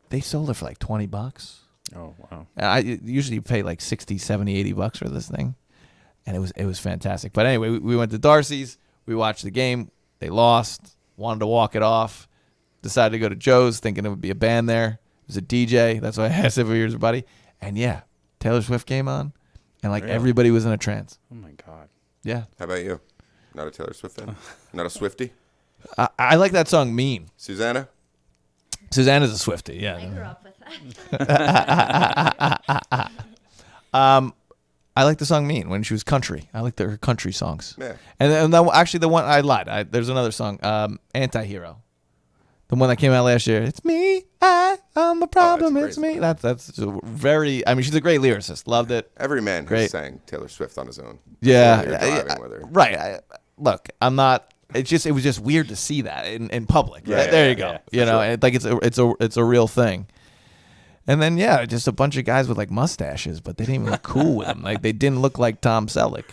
they sold it for like $20. Oh wow! And I usually pay like 60, 70, 80 bucks for this thing. And it was fantastic. But anyway, we went to Darcy's. We watched the game. They lost. Wanted to walk it off. Decided to go to Joe's, thinking it would be a band there. It was a DJ. That's why I asked if he was a buddy. And yeah, Taylor Swift came on, and like Really? everybody was in a trance. Oh my god! Yeah, How about you? Not a Taylor Swift fan? Not a Swiftie? I like that song "Mean." Susanna? Susanna's a Swiftie. I Yeah. grew up with that. I like the song "Mean" when she was country. I like her country songs. Yeah. And actually, the one I lied. There's another song, "Antihero," the one that came out last year. It's me, I'm the problem. a It's great me. That's very. I mean, she's a great lyricist. Loved it. Every man Great. has sang Taylor Swift on his own. Yeah. Whether you're driving, whether- Right. Look, I'm not. It was just weird to see that in public. Yeah, there yeah, you go. yeah, You know, sure. and like it's a real thing. And then yeah, just a bunch of guys with like mustaches, but they didn't even look cool with them. Like they didn't look like Tom Selleck.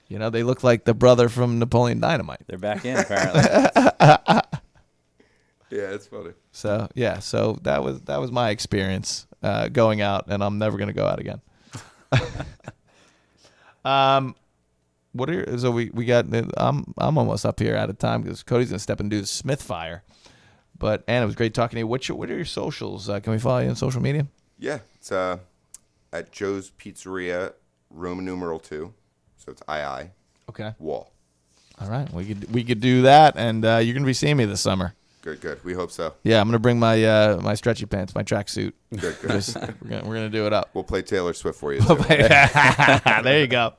You know, they looked like the brother from Napoleon Dynamite. They're back in apparently. Yeah, it's funny. So yeah, so that was my experience going out, and I'm never gonna go out again. So we got I'm almost up here out of time because Cody's gonna step and do the Smith Fire. But Anna, it was great talking to you. What are your socials? Can we follow you on social media? Yeah, it's at Joe's Pizzeria, Roman numeral 2. So it's II, Okay. wall. All right, we could do that, and you're gonna be seeing me this summer. Good. We hope so. Yeah, I'm gonna bring my my stretchy pants, my tracksuit. Good. Just we're gonna do it up. We'll play Taylor Swift for you. Too. There you go.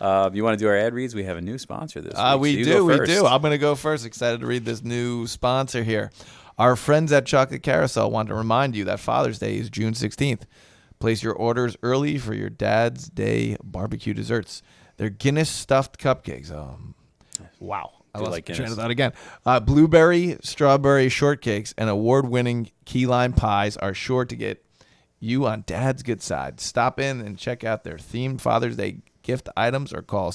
You want to do our ad reads? We have a new sponsor this week. So We you do. go We first. do. I'm going to go first. Excited to read this new sponsor here. Our friends at Chocolate Carousel want to remind you that Father's Day is June 16th. Place your orders early for your Dad's Day barbecue desserts. They're Guinness stuffed cupcakes. Wow. I Do lost like my train of Guinness. thought again. Blueberry, strawberry shortcakes, and award-winning key lime pies are sure to get you on Dad's good side. Stop in and check out their themed Father's Day gift items or call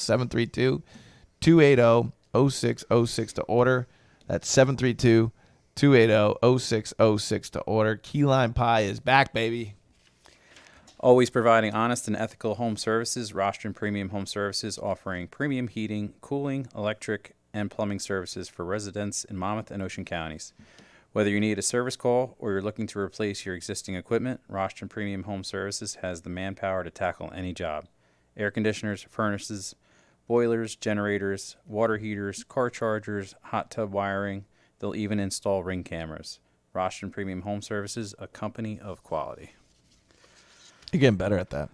732-280-0606 to order. That's 732-280-0606 to order. Key lime pie is back, baby. Always providing honest and ethical home services, Rostron Premium Home Services offering premium heating, cooling, electric, and plumbing services for residents in Monmouth and Ocean counties. Whether you need a service call or you're looking to replace your existing equipment, Rostron Premium Home Services has the manpower to tackle any job. Air conditioners, furnaces, boilers, generators, water heaters, car chargers, hot tub wiring. They'll even install ring cameras. Rostron Premium Home Services, a company of quality. You're getting better at that.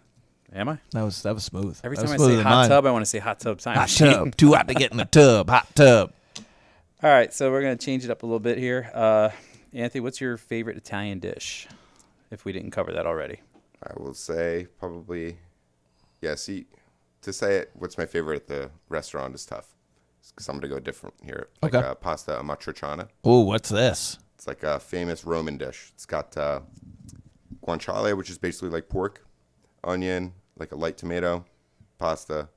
Am I? That was smooth. Every That time was I smoother say than hot mine. tub, I want to say hot tub time Hot machine. tub. Too hot to get in the tub. Hot tub. All right, so we're going to change it up a little bit here. Anthony, what's your favorite Italian dish, if we didn't cover that already? I will say probably, yeah, see, to say it, what's my favorite at the restaurant is tough. Because I'm going to go different here. Like Okay. pasta amatriciana. Oh, what's this? It's like a famous Roman dish. It's got guanciale, which is basically like pork, onion, like a light tomato, pasta.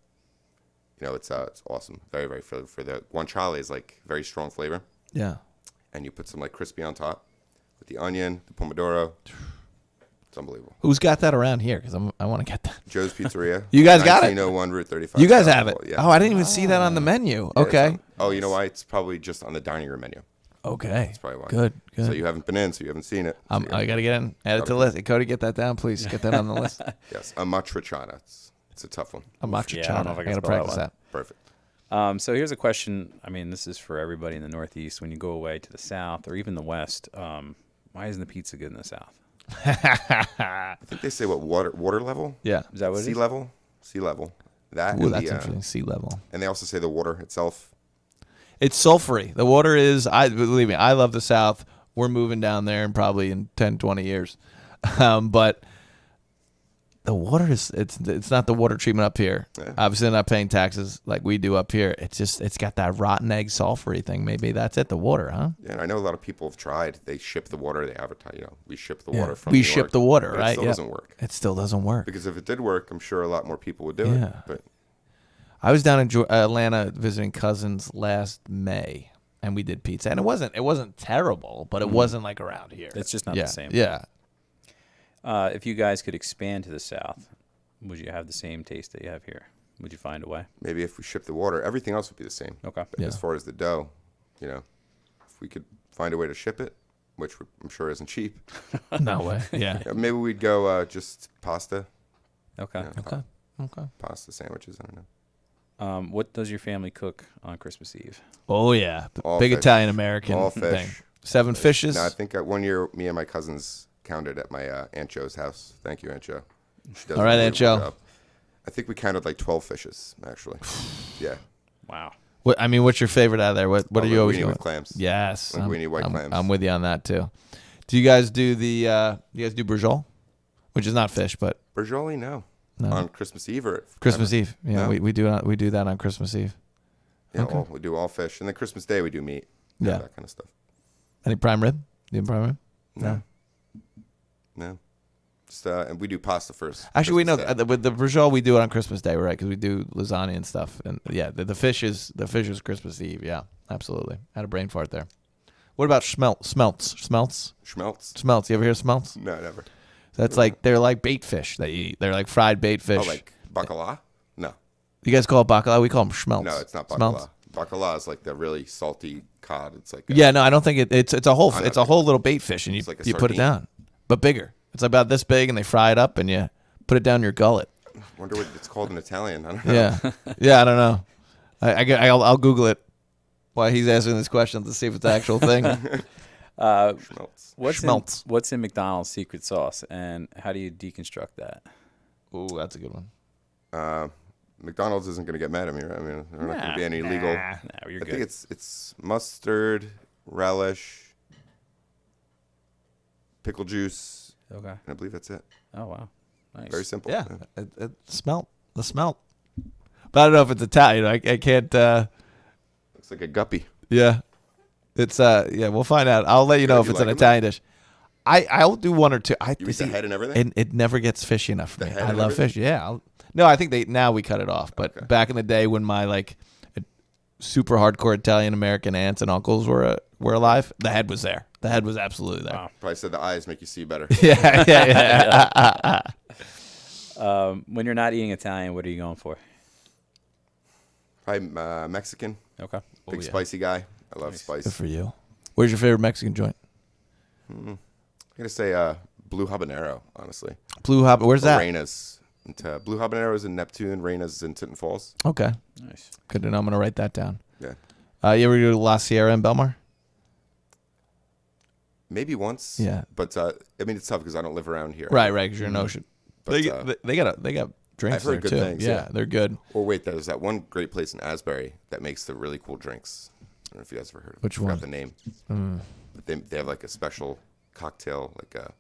You know, it's awesome. Very, very for the guanciale is like very strong flavor. Yeah. And you put some like crispy on top with the onion, the pomodoro. It's unbelievable. Who's got that around here? Because I want to get that. Joe's Pizzeria. You guys got it? 1901 Route 35. You guys have it. Southport, Yeah. Oh, I didn't even see that on the menu. Yeah, it's Okay. on- oh, you know why? It's probably just on the dining room menu. Okay. That's probably why. Good. Good. So you haven't been in, so you haven't seen it. So I got to get in. Add it to the list. Hey, Cody, get that down, please. Get that on the list. Yes, amatriciana. It's a tough one. I'm not Yeah, I don't know if I I can got to spell that practice one. that. Perfect. So here's a question. I mean, this is for everybody in the Northeast. When you go away to the South or even the West, why isn't the pizza good in the South? I think they say what water level? Yeah. Is that what it Sea is? level. Sea level. That Ooh, and that's the, interesting. Sea level. and they also say the water itself. It's sulfury. The water is. Believe me, I love the South. We're moving down there in probably in 10, 20 years, but. The water it's not the water treatment up here. Yeah. Obviously, they're not paying taxes like we do up here. It's got that rotten egg sulfury thing. Maybe that's it. The water, huh? Yeah, and I know a lot of people have tried. They ship the water. They advertise. We ship the Yeah. water from. We New ship York, the water, but right? It still doesn't work. It still doesn't work. Because if it did work, I'm sure a lot more people would do Yeah. it. But I was down in Atlanta visiting cousins last May, and we did pizza, and it wasn't terrible, but it wasn't like around here. It's just not yeah. the same. Yeah. If you guys could expand to the South, would you have the same taste that you have here? Would you find a way? maybe if we ship the water, everything else would be the same. Okay. But as far as the dough, if we could find a way to ship it, which I'm sure isn't cheap, No way. Yeah. maybe we'd go just pasta. Okay. Okay. Pasta sandwiches. I don't know. What does your family cook on Christmas Eve? Oh yeah. All Big fish. Italian American All thing. fish. 7 fishes. No, I think one year me and my cousins counted at my Aunt Joe's house. Thank you, Aunt Joe. She does All right, a Aunt wonderful Joe. job. I think we counted like 12 fishes, actually. Yeah. Wow. What's your favorite out of there? What are you always linguine doing? with clams? Yes. Linguine white I'm, clams. I'm with you on that too. Do you guys do you guys do brujol? Which is not fish, but Berjoli, no. No. On Christmas Eve or Christmas Eve. Yeah, No. we do that on Christmas Eve. Yeah, Okay. we do all fish, and then Christmas Day we do meat. Yeah. That kind of stuff. Any prime rib? Do you have prime rib? No. Just and we do pasta first. Actually, we know Christmas Day. with the brujol we do it on Christmas Day, right? Because we do lasagna and stuff. And yeah, the fish is Christmas Eve. Yeah, absolutely. Had a brain fart there. What about smelts? Schmelz? You ever hear of smelts? No, never. That's like they're like bait fish that you eat. They're like fried bait fish. Oh, like bacala? No. You guys call it bacala? We call them schmelts. No, it's not Smelts? bacala. Bacala is like the really salty cod. It's like Yeah, no, I don't think it's a whole I know. it's a whole little bait fish, and you It's like a you put it sardine. down, but bigger. It's about this big, and they fry it up, and you put it down your gullet. wonder what it's called in Italian. I don't know. Yeah, I don't know. I'll Google it while he's answering this question to see if it's an actual thing. Schmelz. Schmelz. What's in McDonald's secret sauce, and how do you deconstruct that? Ooh, that's a good one. McDonald's isn't going to get mad at me, right? I mean, there's not going to be any legal. Nah, you're I good. think it's mustard, relish, pickle juice, Okay. and I believe that's it. Oh wow. Nice. Very simple. Yeah, the smelt. But I don't know if it's Italian. I can't. Looks like a guppy. Yeah, it's yeah. We'll find out. I'll let you know Yeah, if you it's like an 'em? Italian dish. I'll do one or two. You eat the head and everything? And it never gets fishy enough for The me. head I and love everything? fish. Yeah. No, I think now we cut it off. But Okay. back in the day when my super hardcore Italian American aunts and uncles were alive, the head was there. The head was absolutely there. Wow. Probably said the eyes make you see better. Yeah. When you're not eating Italian, what are you going for? Probably Mexican. Okay. Big yeah. spicy guy. I love Good spice. for you. Where's your favorite Mexican joint? I'm going to say blue habanero, honestly. Blue Hop. Where's Or that? Reina's. Blue habanero is in Neptune. Reina's in Tinton Falls. Okay. Nice. Good to know. I'm gonna write that down. Yeah. You ever go to La Sierra in Belmar? Maybe once. Yeah. But I mean, it's tough because I don't live around here. Right. Because you're in Ocean. But, They got drinks I've heard there good too. things, Yeah, yeah. they're good. Or wait, there's that one great place in Asbury that makes the really cool drinks. I don't know if you guys ever heard of it. Which I forgot one? the name. But they have like a special cocktail, like a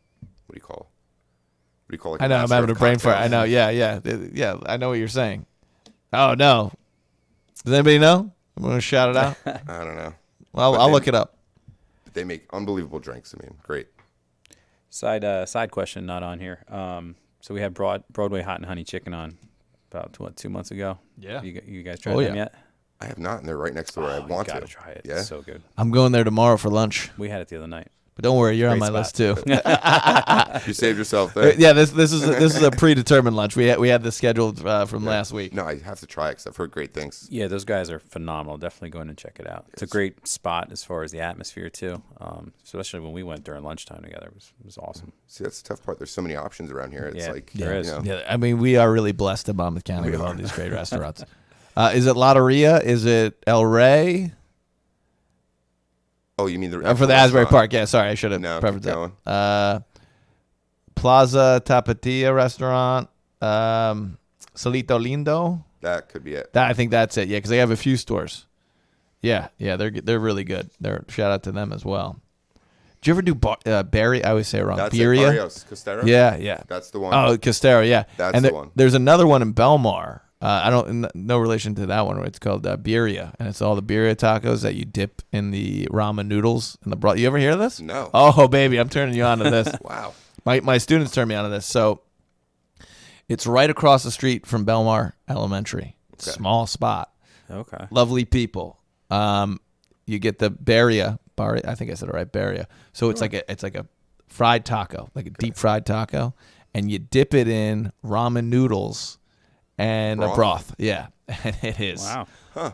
what do you call like I a know. I'm master having a of brain fart. I cocktails? know. Yeah. I know what you're saying. Oh no. Does anybody know? I'm gonna shout it out. I don't know. Well, But I'll they- look it up. But they make unbelievable drinks. I mean, great. Side question, not on here. So we had Broadway Hot and Honey Chicken on about 2 months ago. Yeah. You guys tried Oh, them yeah. yet? I have not, and they're right next door. I You want gotta to try it. Yeah. It's so good. I'm going there tomorrow for lunch. We had it the other night. But don't worry, you're on Great my spot. list too. You saved yourself there. Yeah, this is a predetermined lunch. We had this scheduled from last week. No, I have to try it because I've heard great things. Yeah, those guys are phenomenal. Definitely go in and check it out. It's a great spot as far as the atmosphere too. Especially when we went during lunchtime together, it was awesome. See, that's the tough part. There's so many options around here. It's Yeah, like there is. Yeah, I mean, we are really blessed in Monmouth County with all these great restaurants. Is it Lotteria? Is it El Rey? Oh, you mean the For the Asbury Park? Yeah, sorry, I should have No, preferred keep going. that. Plaza Tapatia restaurant. Solito Lindo. That could be it. I think that's it. Yeah, because they have a few stores Yeah, they're really good. Shout out to them as well. Did you ever do Barry? I always say it wrong. That's Birria? Barrios Costero? Yeah. That's the one. Oh, Costero, yeah. That's and the one. There's another one in Belmar. No relation to that one. It's called Birria, and it's all the birria tacos that you dip in the ramen noodles and the broth. You ever hear of this? No. Oh, baby, I'm turning you on to this. Wow. My students turned me on to this. So it's right across the street from Belmar Elementary. Okay. Small spot. Okay. Lovely people. You get the Birria. I think I said it right, Birria. So it's like a fried taco, like a deep fried taco, and you dip it in ramen noodles and a broth. Yeah, and it is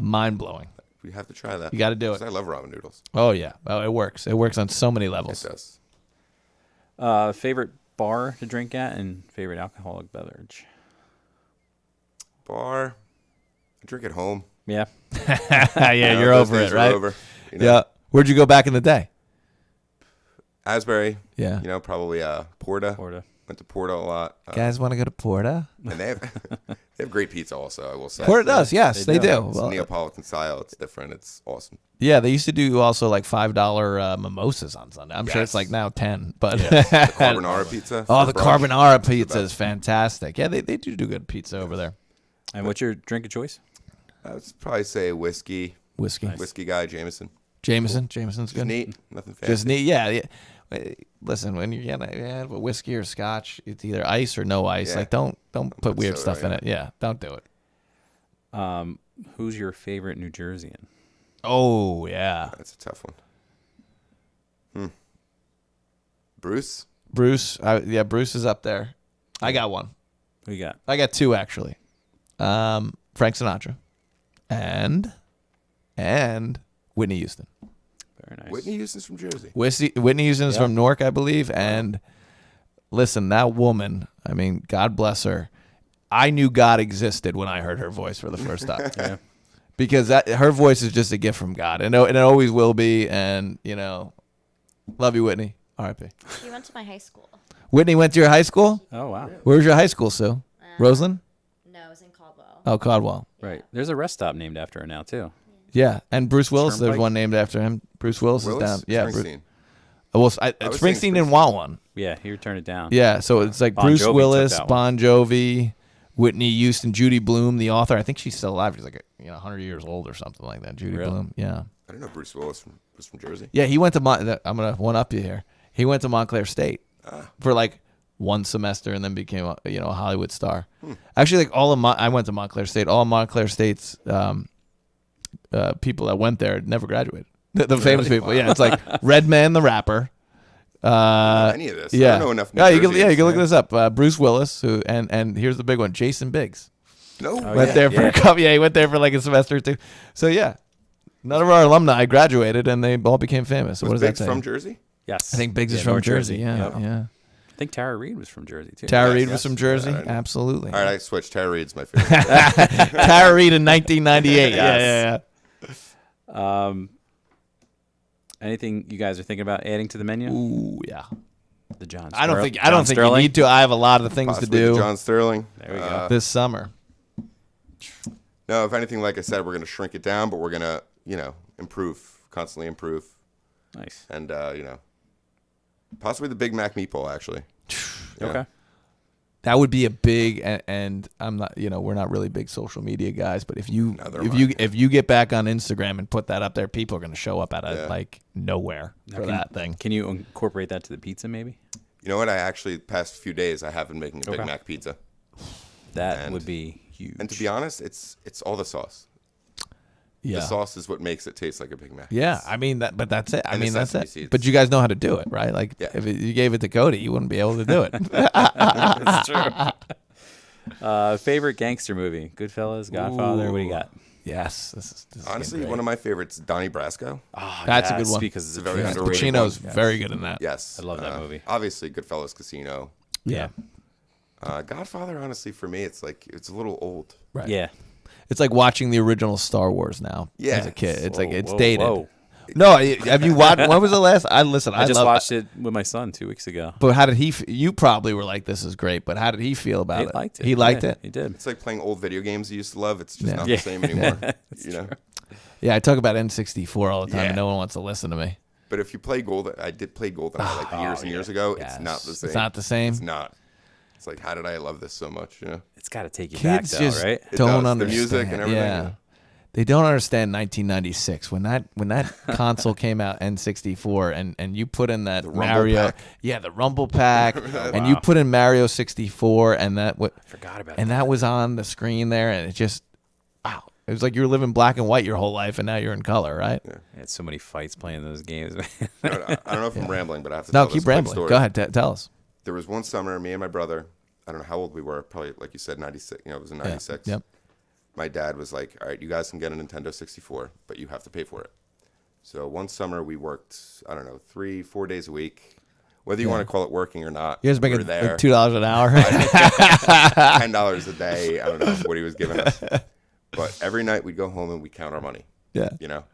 mind blowing. We have to try that. You got to do it. 'Cause I love ramen noodles. Oh yeah, it works. It works on so many levels. It does. Favorite bar to drink at and favorite alcoholic beverage? Bar. I drink at home. Yeah. Yeah, You know, you're those over days it, are right? Over, you know? Yeah. Where'd you go back in the day? Asbury. Yeah. You know, probably Porta. Porta. Went to Porta a lot. Guys want to go to Porta? And they have great pizza also, I will say. Porta does, yes, they do. It's Well, Neapolitan style. It's different. It's awesome. yeah, they used to do also like $5 mimosas on Sunday. I'm sure it's Yes. like now 10, but The carbonara pizza. oh, for the brunch. carbonara pizza best. is fantastic. Yeah, they do good pizza over there. And what's your drink of choice? I would probably say whiskey. Whiskey, Whiskey guy, Jameson. Jameson's Just good. neat. Nothing fancy. Just neat, yeah. Listen, when you're getting a whiskey or scotch, it's either ice or no ice. Yeah. Like don't put weird soda, stuff in yeah. it. Yeah, don't do it. Who's your favorite New Jerseyan? Oh yeah, That's a tough one. Bruce? Bruce. Bruce is up there. I got one. Who you got? I got two actually. Frank Sinatra, and Whitney Houston. Very nice. Whitney Houston's from Jersey. Whitney Houston is Yeah. from Newark, I believe. And listen, that woman, I mean, God bless her. I knew God existed when I heard her voice for the first time. Yeah. Because her voice is just a gift from God. And it always will be. And, love you, Whitney. R.I.P. He went to my high school. Whitney went to your high school? Oh, wow. Where was your high school, Sue? Roseland? No, it was in Caldwell. Oh, Caldwell. Right. There's a rest stop named after her now, too. Yeah. And Bruce Willis, there's Turnpike? one named after him. Bruce Willis is Willis? down. Yeah. Bruce, Springsteen. well, was saying Springsteen didn't want one. Yeah, he turned it down. Yeah, so it's like Bon Bruce Jovi took Willis, that one. Bon Jovi, Whitney Houston, Judy Blume, the author. I think she's still alive. She's like 100 years old or something like that. Judy Really? Blume. Yeah. I don't know Bruce Willis was from Jersey. Yeah, he went to I'm gonna one up you here. He went to Montclair State for like one semester and then became a Hollywood star. Actually, like I went to Montclair State. All of Montclair State's people that went there never graduated. The famous people. Yeah, it's like Redman the rapper. Any of this. Yeah. I don't know enough. You can look this up. Bruce Willis, who and here's the big one, Jason Biggs. No. Went there for a couple. Yeah, he went there for like a semester or two. So yeah, none of our alumni graduated, and they all became famous. So Was what does Biggs that say? from Jersey? Yes. I think Biggs is Yeah, from North Jersey. Yeah, Yep. yeah. I think Tara Reid was from Jersey, too. Tara Yes, Reid was yes. from Jersey. Yeah, I know. Absolutely. All right, I switched. Tara Reid's my favorite. Tara Reid in 1998. Yeah. Anything you guys are thinking about adding to the menu? Ooh, yeah. The John. I don't Sterling- think John you Sterling? need to. I have a lot of things Possibly to the do John Sterling. There we go. this summer. No, if anything, like I said, we're going to shrink it down, but we're going to, improve, constantly improve. Nice. And, possibly the Big Mac meatball, actually. Yeah. Okay. That would be a big, and I'm not, we're not really big social media guys, but if you Neither if am you I. if you get back on Instagram and put that up there, people are going to show up out of Yeah. like nowhere for that thing. Can you incorporate that to the pizza, maybe? You know what? I actually, past few days, I have been making a Big Okay. Mac pizza. That And- would be huge. And to be honest, it's all the sauce. Yeah, The sauce is what makes it taste like a Big Mac. yeah. I mean that, but that's it. I And the mean that's sesame it. seeds. But you guys know how to do it, right? Like Yeah. if you gave it to Cody, you wouldn't be able to do it. That's true. Favorite gangster movie? Goodfellas, Godfather. What do you got? Yes, this is Honestly, great. one of my favorites, Donnie Brasco. Oh, That's a good one. because it's a very true underrated story. Pacino's one. very good in that. Yes. I love that movie. Obviously, Goodfellas Casino. Yeah, Godfather, honestly, for me, it's a little old. right. Yeah. It's like watching the original Star Wars now. Yeah. as a kid, it's like Whoa, it's whoa, dated. whoa. No, have you watched? When was the last? I I just love, watched it with my son 2 weeks ago. But how did he? You probably were like, "This is great," but how did he feel about He it? liked it. He liked Yeah, it. He did. It's like playing old video games you used to love. It's just Yeah. not Yeah. the same anymore. Yeah, I talk about N64 all the time, Yeah. and no one wants to listen to me. But if you play Golden, I did play GoldenEye like years and years ago. Yes. It's not the same. It's not the same? It's not. It's like, how did I love this so much? You know, It's got to take you Kids back, though, just right? It don't does, the understand. music and everything, Yeah. yeah. They don't understand 1996 when that console came out, N64, and you put in that Rumble Mario, Pack. yeah, the Rumble Pack, and Wow. you put in Mario 64, and that Forgot about and that was on the screen there, and it just wow, it was like you were living black and white your whole life, and now you're in color, right? I had so many fights playing those games. I don't know if I'm rambling, but I have to No, tell this keep quick rambling. story. Go ahead, tell us. There was one summer, me and my brother, I don't know how old we were, probably like you said, 96. You know, it was in 96. Yep. My dad was like, all right, you guys can get a Nintendo 64, but you have to pay for it. So one summer we worked, I don't know, 3-4 days a week. Whether you want to call it working or not, You guys we making were there. like $2 an hour. $10 a day. I don't know what he was giving us. But every night we'd go home and we'd count our money, Yeah. you know.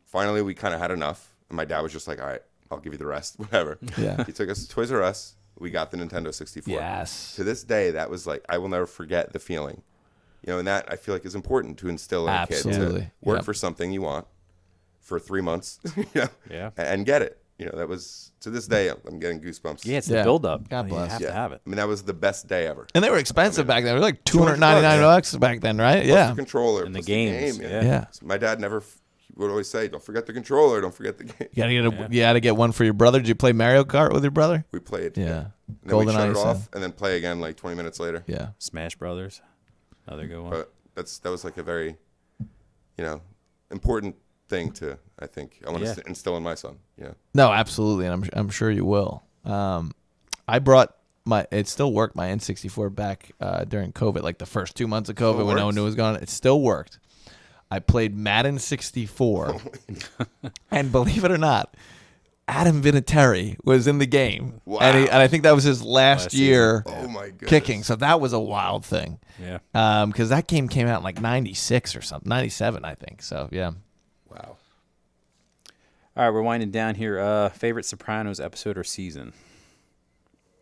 Finally, we kind of had enough. And my dad was just like, all right, I'll give you the rest, whatever. Yeah. He took us to Toys R Us. We got the Nintendo 64. Yes. To this day, that was like, I will never forget the feeling. You know, and that I feel like is important to instill in a kid Absolutely. to work Yep. for something you want for 3 months, you know, Yeah. and get it. You know, that was, to this day, I'm getting goosebumps. Yeah, it's Yeah. the build-up. God You bless. have Yeah. to have it. I mean, that was the best day ever. And they were expensive back then. They were like $299 $200, back then, right? Plus Yeah. the controller. And the plus games, game, yeah. Yeah. So my dad never, he would always say, don't forget the controller, don't forget the game. You gotta get one for your brother. Did you play Mario Kart with your brother? We played. Yeah. And then we'd shut GoldenEye, it you off said? and then play again like 20 minutes later. Yeah. Smash Brothers. Another good one. But that was like a very, you know, important thing to, I think, I want Yeah. to instill in my son. Yeah. No, absolutely, and I'm sure you will. I brought it still worked, my N64 back during COVID, like the first 2 months of COVID Still when no one works? knew it was gone. It still worked. I played Madden 64, and believe it or not, Adam Vinatieri was in the game. Wow. And I think that was his last season. year Oh my goodness. kicking. So that was a wild thing. Yeah. Because that game came out in like 96 or something, 97, I think. So, yeah. Wow. All right, we're winding down here. Favorite Sopranos episode or season?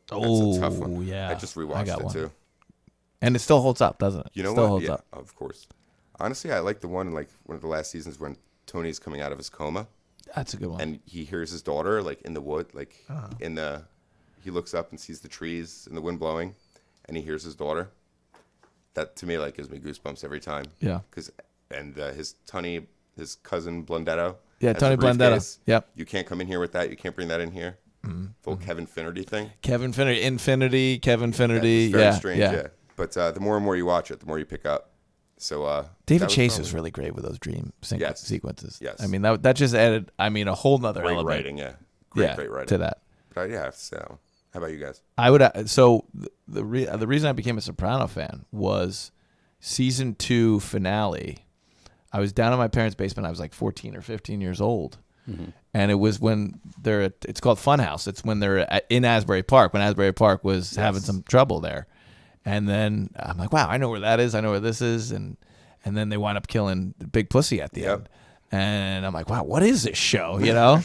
That's a tough Oh, one. yeah. I just I rewatched got it one. too. And it still holds up, doesn't it? You know still what? holds Yeah, up. of course. Honestly, I like the one in like one of the last seasons when Tony's coming out of his coma That's a good one. and he hears his daughter like in the wood, like in the. He looks up and sees the trees and the wind blowing, and he hears his daughter. That to me like gives me goosebumps every time. Yeah. Because his cousin Blundetto. Yeah, has Tony the Blundetto. briefcase. Yep. You can't come in here with that. You can't bring that in here. Full Kevin Finnerty thing. Kevin Finnerty, Infinity, Kevin That Finnerty. was very Yeah, strange. Yeah. But the more and more you watch it, the more you pick up. So David that Chase probably was really great with those dream Yes. sequences. Yes. I mean, that just added, a whole nother great element. writing. Yeah. Great Yeah, writing. to that. But I have to say that one. How about you guys? I would so the reason I became a Soprano fan was season 2 finale. I was down in my parents' basement. I was like 14 or 15 years old, and it was when it's called Funhouse. It's when they're in Asbury Park when Asbury Park was having some trouble there, and then I'm like, wow, I know where that is. I know where this is, and then they wind up killing Big Pussy at the Yep. end, and I'm like, wow, what is this show? You know.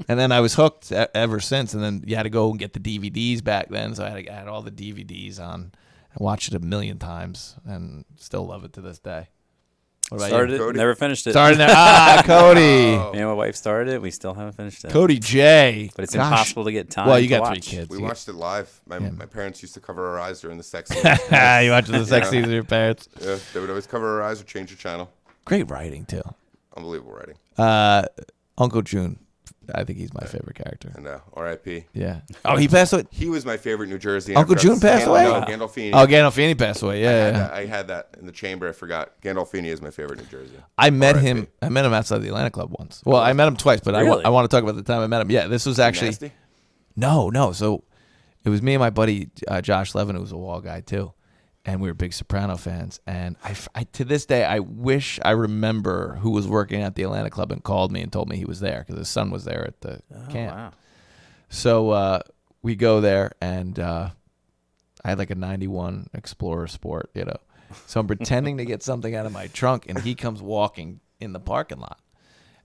And then I was hooked ever since. And then you had to go and get the DVDs back then. So I had all the DVDs on. I watched it a million times and still love it to this day. What about Started you? it, Cody? never finished it. Started there. Cody. Oh. Me and my wife started it. We still haven't finished it. Cody J. But it's Gosh. impossible to get time. Well, you to got 3 watch. kids. We You watched it live. My parents used to cover our eyes during the sex scene. you watched the sex scenes with your parents. Yeah, they would always cover our eyes or change the channel. Great writing, too. Unbelievable writing. Uncle June. I think he's my favorite character. And R.I.P. Yeah. Oh, he passed away? He was my favorite New Jersey. Uncle June passed away? No, Gandolfini. Oh, Gandolfini passed away. Yeah. I had that in the chamber. I forgot. Gandolfini is my favorite New Jersey. I met R.I.P. him. I met him outside the Atlanta Club once. Well, I met him twice, but Really? I want to talk about the time I met him. Yeah, this was actually Nasty? no. So it was me and my buddy Josh Levin, who was a wall guy too, and we were big Soprano fans. And I to this day, I wish I remember who was working at the Atlanta Club and called me and told me he was there because his son was there at the camp. Wow. So we go there, and I had like a '91 Explorer Sport, you know. So I'm pretending to get something out of my trunk, and he comes walking in the parking lot.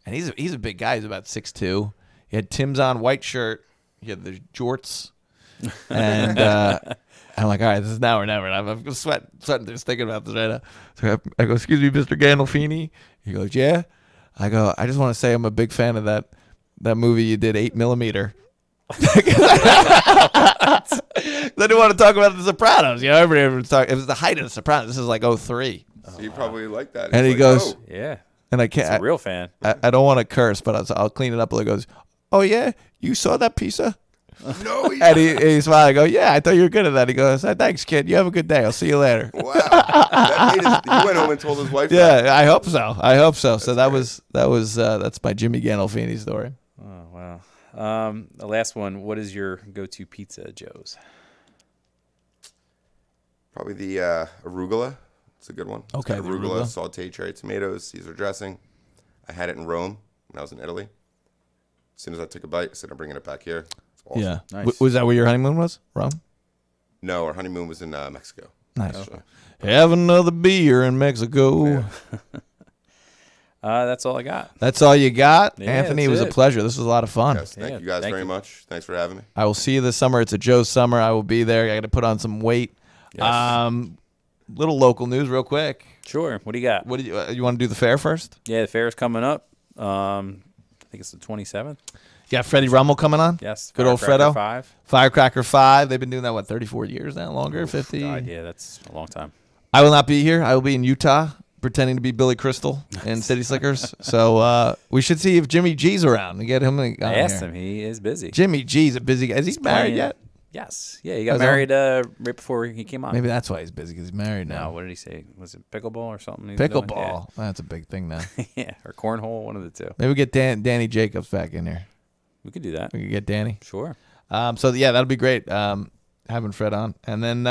And he's a big guy. He's about 6'2". He had Tim's on, white shirt. He had the jorts. And I'm like, all right, this is now or never. And I'm sweating just thinking about this right now. So I go, excuse me, Mr. Gandolfini. He goes, yeah. I go, I just want to say I'm a big fan of that movie you did, 8mm. Then you want to talk about The Sopranos. You know, everybody was talking. It was the height of The Sopranos. This is like 03. So you probably like that. And He's he like, goes, "Oh." Yeah. and I He's can't. a real fan. I don't want to curse, but I'll clean it up. He goes, oh yeah, you saw that pizza? No, And he smiled. I go, yeah, I thought you were good at that. He goes, thanks, kid. You have a good day. I'll see you later. wow. He went home and told his wife. that. Yeah, I hope so. So that's my Jimmy Gandolfini story. Oh, wow. The last one. What is your go-to pizza, Joe's? Probably the arugula. It's a good one. It's Okay, got the arugula, arugula. sauteed cherry tomatoes, Caesar dressing. I had it in Rome when I was in Italy. As soon as I took a bite, I said, I'm bringing it back here. It's awesome. Yeah. Nice. Was that where your honeymoon was? Rome? No, our honeymoon was in Mexico. Nice. actually. Have another beer in Mexico. Yeah. That's all I got. That's all you got? Yeah, Anthony, it that's was a it. pleasure. This was a lot of fun. Yes, thank Yeah, you guys thank very you. much. Thanks for having me. I will see you this summer. It's a Joe's summer. I will be there. I got to put on some weight. Yes. Little local news real quick. Sure. What do you got? What do you want to do the fair first? Yeah, the fair is coming up. I think it's the 27th. You got Freddie Rummel coming on? Yes. Good old Firecracker Fredo. 5. Firecracker 5. They've been doing that, 34 years now? Longer? 50? God, yeah, that's a long time. I will not be here. I will be in Utah pretending to be Billy Crystal in City Slickers. So we should see if Jimmy G's around and get him on I asked here. him. He is busy. Jimmy G's a busy guy. Is he married playing- yet? Yes. Yeah, he got Is that- married right before he came on. Maybe that's why he's busy, because he's married No, now. what did he say? Was it pickleball or something? he was doing? Pickleball. That's a big thing now. Yeah. Yeah, or cornhole, one of the two. Maybe we get Danny Jacobs back in here. We could do that. We could get Danny. Sure. So yeah, that'll be great. Having Fred on, and then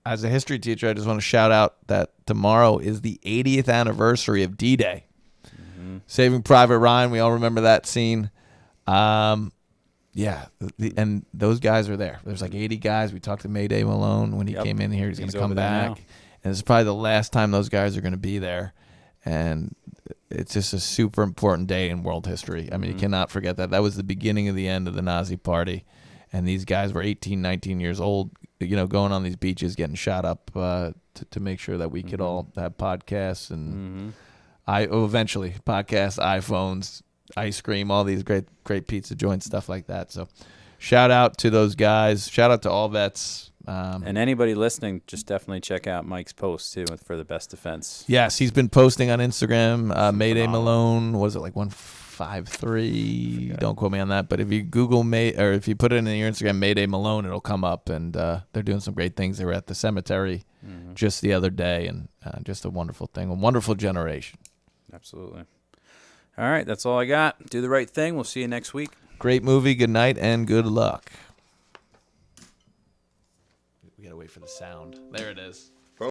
as a history teacher, I just want to shout out that tomorrow is the 80th anniversary of D-Day. Saving Private Ryan. We all remember that scene. Yeah, and those guys are there. There's like 80 guys. We talked to Mayday Malone when he Yep. came in here. He's going He's to come over there back, now. and it's probably the last time those guys are going to be there. And it's just a super important day in world history. I mean, you cannot forget that. That was the beginning of the end of the Nazi Party, and these guys were 18, 19 years old, going on these beaches, getting shot up to make sure that we could all have podcasts and eventually podcasts, iPhones, ice cream, all these great pizza joints, stuff like that. So shout out to those guys. Shout out to all vets. And anybody listening, just definitely check out Mike's post too for the best defense. Yes, he's been posting on Instagram. Mayday Malone, was it like 153? Don't quote me on that. But if you Google or if you put it in your Instagram, Mayday Malone, it'll come up. And they're doing some great things. They were at the cemetery just the other day, and just a wonderful thing, a wonderful generation. Absolutely. All right, that's all I got. Do the right thing. We'll see you next week. Great movie. Good night and good luck. We gotta wait for the sound. There it is.